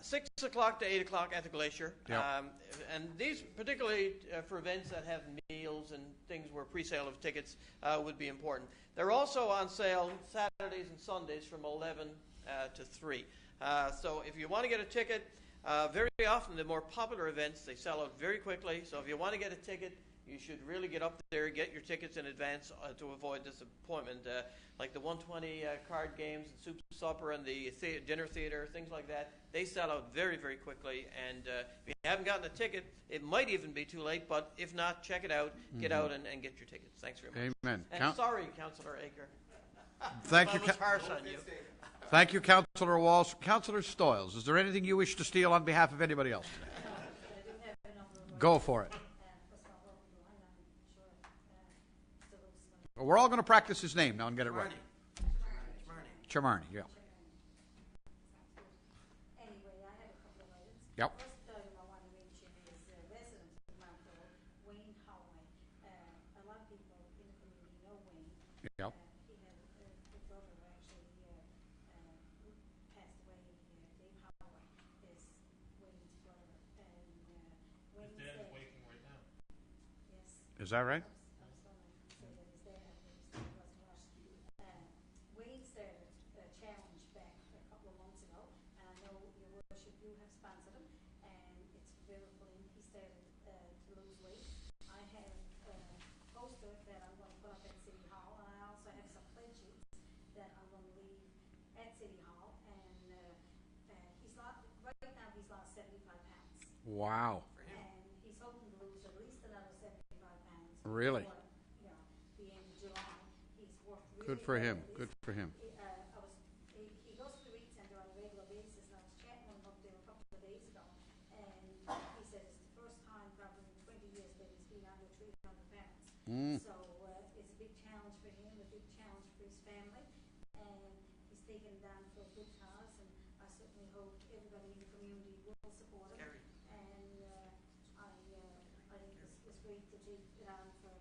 6 o'clock to 8 o'clock at the Glacier. Yep. And these particularly for events that have meals and things where pre-sale of tickets would be important. They're also on sale Saturdays and Sundays from 11 to 3. So if you want to get a ticket, very often the more popular events, they sell out very quickly. So if you want to get a ticket, you should really get up there, get your tickets in advance to avoid disappointment. Like the 120 card games and Soup Supper and the dinner theater, things like that, they sell out very, very quickly. And if you haven't gotten a ticket, it might even be too late. But if not, check it out, get out and get your tickets. Thanks very much. Amen. And sorry, Councillor Aker. Thank you. I was harsh on you. Thank you, Councillor Walsh. Councillor Stoyles, is there anything you wish to steal on behalf of anybody else today? Go for it. We're all going to practice his name now and get it right. Chamarni, yeah. Anyway, I had a couple of items. Yep. First item I want to mention is residents of Mount Dole, Wayne Holloway. A lot of people in the community know Wayne. Yep. He had a brother actually passed away. Dave Holloway is Wayne's brother. And Wayne His dad is said, waking right now. yes. Is that right? I was going to say that his dad wasn't well. Wayne started a challenge back a couple of months ago, and I know your worship, you have sponsored him, and it's very clean. He started to lose weight. I have a poster that I'm going to put up at City Hall, and I also have some pledge sheets that I'm going to leave at City Hall. And he's lost, right now he's lost 75 pounds. Wow. And he's hoping to lose at least another 75 pounds. Really? before, the end of July. He's worked really Good for him. hard. Good for him. He goes to the Reed Center on a regular basis, and I was chatting with him up there a couple of days ago, and he said it's the first time probably in 20 years that he's been under 300 pounds. So it's a big challenge for him, a big challenge for his family, and he's taken it down for a good cause, and I certainly hope everybody in the community will support him. And I think it's great to take it on for,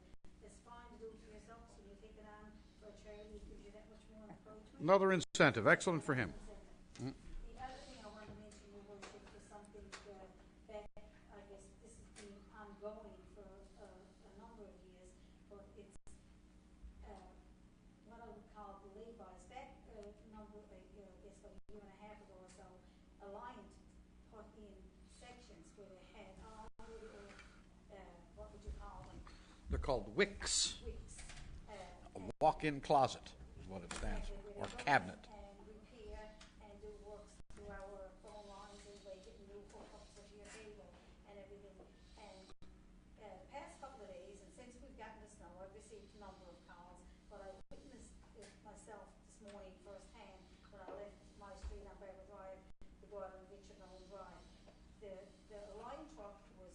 it's fine to do it for yourself, so you take it on for a charity, it gives you that much more encouragement. Another incentive. Excellent for him. The other thing I want to mention, Your Worship, is something that I guess this has been ongoing for a number of years, but it's what I would call the lay-bys. Back I guess about a year and a half ago or so, Alliant put in sections where they had what would you call them? They're called wicks. Wicks. A walk-in closet is what it stands for. Or cabinet. And repair and do works to our phone lines and make it new hookups of your table and everything. And past couple of days, and since we've gotten the snow, I've received a number of calls, but I witnessed it myself this morning firsthand when I left my street on Beaver Drive to go out on Richard Nolan Drive. The line truck was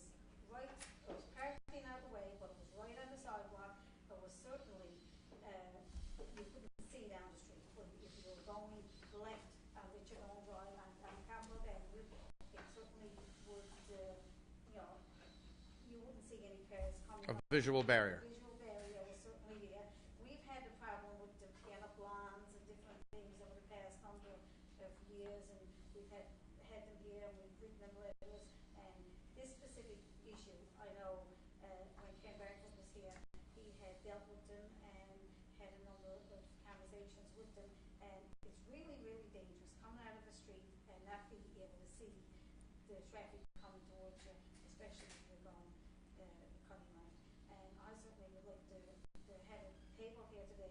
right, it was parking out of the way, but it was right on the sidewalk. It was certainly, you couldn't see down the street if you were going left on Richard Owen Drive and Campbell Avenue, it certainly would, you wouldn't see any cars coming. A visual barrier. Visual barrier was certainly there. We've had a problem with the piano plans and different things over the past number of years, and we've had them here and we've written them letters. And this specific issue, I know when Ken Bartlett was here, he had dealt with them and had a number of conversations with them. And it's really, really dangerous coming out of the street and not being able to see the traffic coming towards you, especially if you're going cutting line. And I certainly would like to have a table here today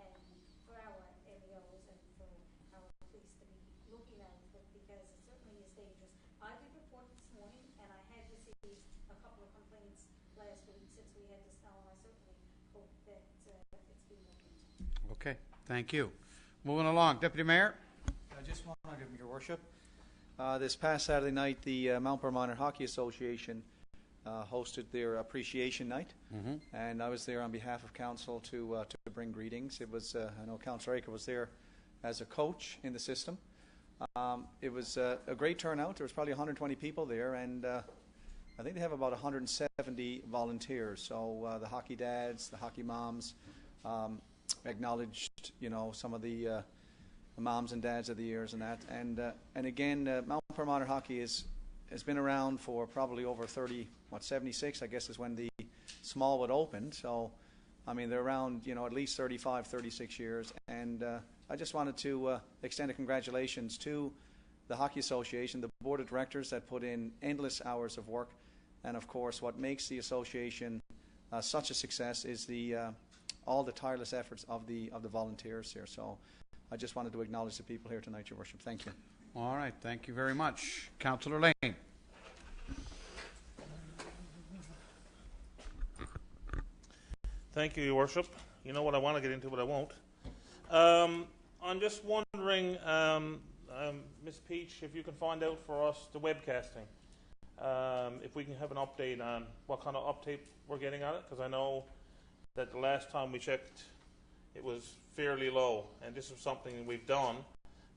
and for our MEOs and for our police to be looking out for, because it certainly is dangerous. I did report this morning and I had received a couple of complaints last week since we had the snow, and I certainly hope that it's being looked into. Okay, thank you. Moving along, Deputy Mayor. I just want to give Your Worship. This past Saturday night, the Mount Pearl Minor Hockey Association hosted their appreciation night, and I was there on behalf of council to bring greetings. It was I know Councillor Aker was there as a coach in the system. It was a great turnout. There was probably 120 people there, and I think they have about 170 volunteers. So the hockey dads, the hockey moms, acknowledged, some of the moms and dads of the years and that. And again, Mount Pearl Minor Hockey has been around for probably over 76, I guess, is when the Smallwood opened. So, I mean, they're around, at least 35, 36 years. And I just wanted to extend a congratulations to the Hockey Association, the board of directors that put in endless hours of work. And, of course, what makes the association such a success is all the tireless efforts of the volunteers here. So I just wanted to acknowledge the people here tonight, Your Worship. Thank you. All right, thank you very much. Councillor Lane. Thank you, Your Worship. You know what I want to get into, but I won't. I'm just wondering, Ms. Peach, if you can find out for us the webcasting. If we can have an update on what kind of uptake we're getting on it, because I know that the last time we checked it was fairly low, and this is something we've done.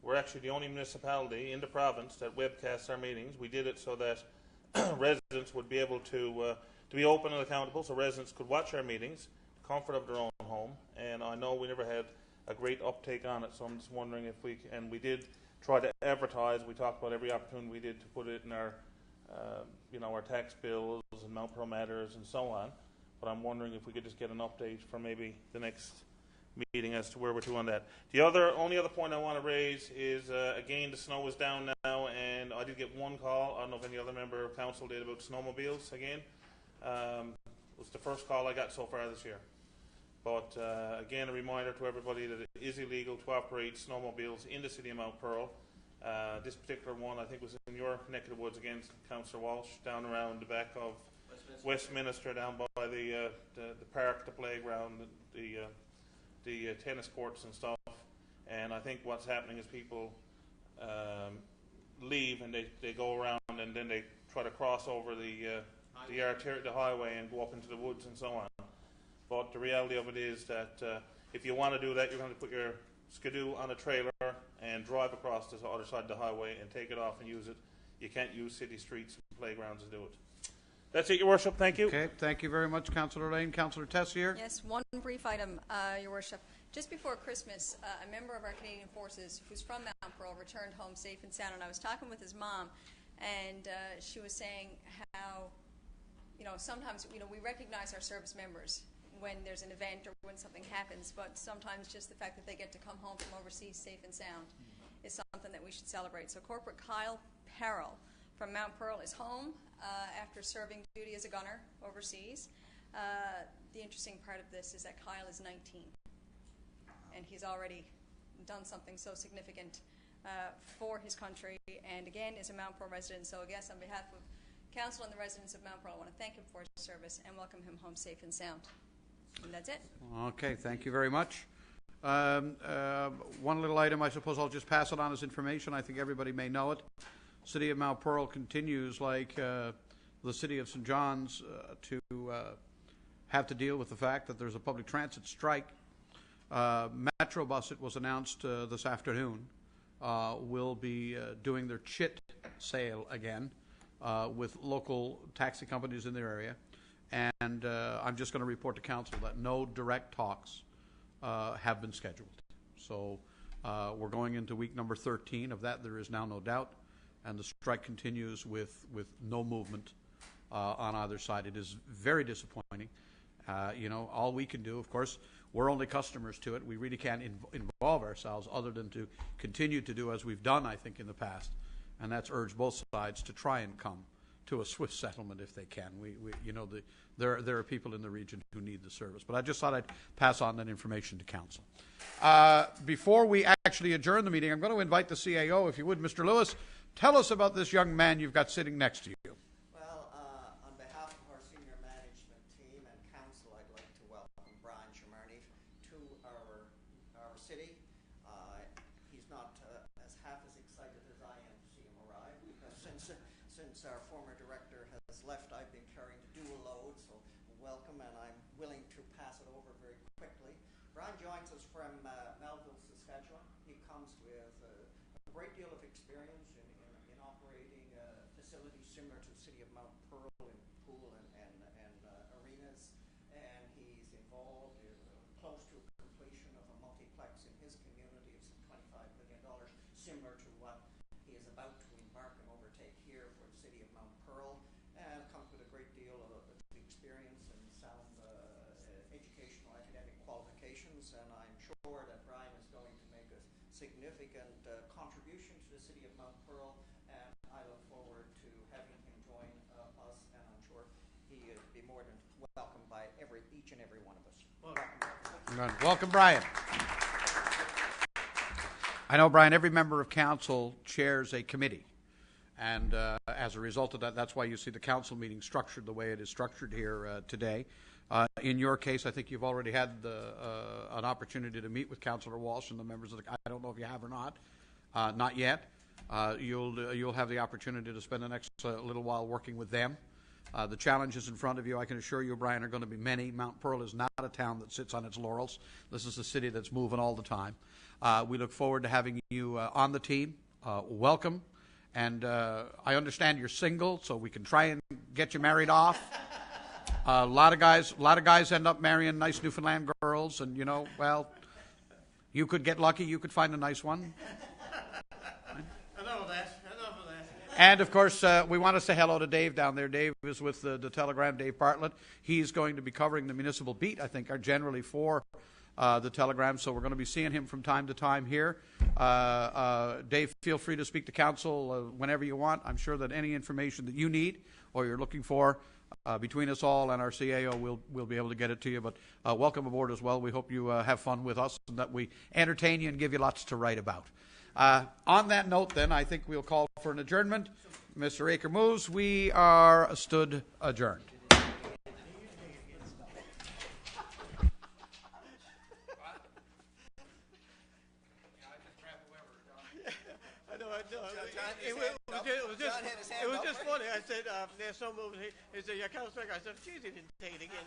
We're actually the only municipality in the province that webcasts our meetings. We did it so that residents would be able to be open and accountable, so residents could watch our meetings, the comfort of their own home. And I know we never had a great uptake on it, so I'm just wondering if we did try to advertise. We talked about every opportunity we did to put it in our our tax bills and Mount Pearl Matters and so on. But I'm wondering if we could just get an update for maybe the next meeting as to where we're to on that. The only other point I want to raise is, again, the snow is down now, and I did get one call. I don't know if any other member of council did, about snowmobiles again. It was the first call I got so far this year. But again, a reminder to everybody that it is illegal to operate snowmobiles in the city of Mount Pearl. This particular one, I think, was in your neck of the woods again, Councillor Walsh, down around the back of Westminster, down by the park, the playground, the tennis courts and stuff. And I think what's happening is people leave and they go around, and then they try to cross over the highway and go up into the woods and so on. But the reality of it is that if you want to do that, you're going to put your skidoo on a trailer and drive across the other side of the highway and take it off and use it. You can't use city streets and playgrounds to do it. That's it, Your Worship. Thank you. Okay, thank you very much, Councillor Lane. Councillor Tessier. Yes, one brief item, Your Worship. Just before Christmas, a member of our Canadian Forces who's from Mount Pearl returned home safe and sound, and I was talking with his mom, and she was saying how, sometimes, we recognize our service members when there's an event or when something happens, but sometimes just the fact that they get to come home from overseas safe and sound is something that we should celebrate. So Corporal Kyle Perrell from Mount Pearl is home after serving duty as a gunner overseas. The interesting part of this is that Kyle is 19, and he's already done something so significant for his country, and again is a Mount Pearl resident. So I guess on behalf of Council and the residents of Mount Pearl, I want to thank him for his service and welcome him home safe and sound. And that's it. Okay, thank you very much. One little item, I suppose I'll just pass it on as information. I think everybody may know it. City of Mount Pearl continues, like the City of St. John's, to have to deal with the fact that there's a public transit strike Metrobus, it was announced this afternoon, will be doing their chit sale again with local taxi companies in their area. And I'm just going to report to council that no direct talks have been scheduled. So we're going into week number 13 of that. There is now no doubt. And the strike continues with no movement on either side. It is very disappointing. All we can do, of course, we're only customers to it. We really can't involve ourselves other than to continue to do as we've done, I think, in the past. And that's urge both sides to try and come to a swift settlement if they can. There are people in the region who need the service. But I just thought I'd pass on that information to council. Before we actually adjourn the meeting, I'm going to invite the CAO, if you would, Mr. Lewis. Tell us about this young man you've got sitting next to you. Well, on behalf of our senior management team and council, I'd like to welcome Brian Shimarny to our city. He's not as half as excited as I am to see him arrive, because since our former director has left, I've been carrying the dual load, so welcome, and I'm willing to pass it over very quickly. Brian joins us from Melville, Saskatchewan. He comes with a great deal of experience in operating facilities similar to the city of Mount Pearl in pool and arenas, and he's involved in close to completion of a multiplex in his community of some $25 million, similar to what he is about to embark and overtake here for the city of Mount Pearl, and comes with a great deal of experience and sound educational academic qualifications, and I'm sure that Brian is going to make a significant contribution to the city of Mount Pearl, and I look forward to having him join us, and I'm sure he will be more than welcomed by each and every one of us. Welcome, Brian. I know, Brian, every member of council chairs a committee. And as a result of that, that's why you see the council meeting structured the way it is structured here today. In your case, I think you've already had an opportunity to meet with Councillor Walsh and the members of the. I don't know if you have or not. Not yet. You'll have the opportunity to spend the next little while working with them. The challenges in front of you, I can assure you, Brian, are going to be many. Mount Pearl is not a town that sits on its laurels. This is a city that's moving all the time. We look forward to having you on the team. Welcome. And I understand you're single, so we can try and get you married off. A lot of guys end up marrying nice Newfoundland girls, and you could get lucky. You could find a nice one. Enough of that. And of course, we want to say hello to Dave down there. Dave is with the Telegram. Dave Bartlett. He's going to be covering the municipal beat, I think, generally for the Telegram, so we're going to be seeing him from time to time here. Dave, feel free to speak to council whenever you want. I'm sure that any information that you need or you're looking for between us all and our CAO, we'll be able to get it to you. But welcome aboard as well. We hope you have fun with us and that we entertain you and give you lots to write about. On that note, then, I think we'll call for an adjournment. Mr. Aker moves. We are stood adjourned. It was just funny. I said, there's some moving here. He said, your council. I said, geez, he didn't take it again.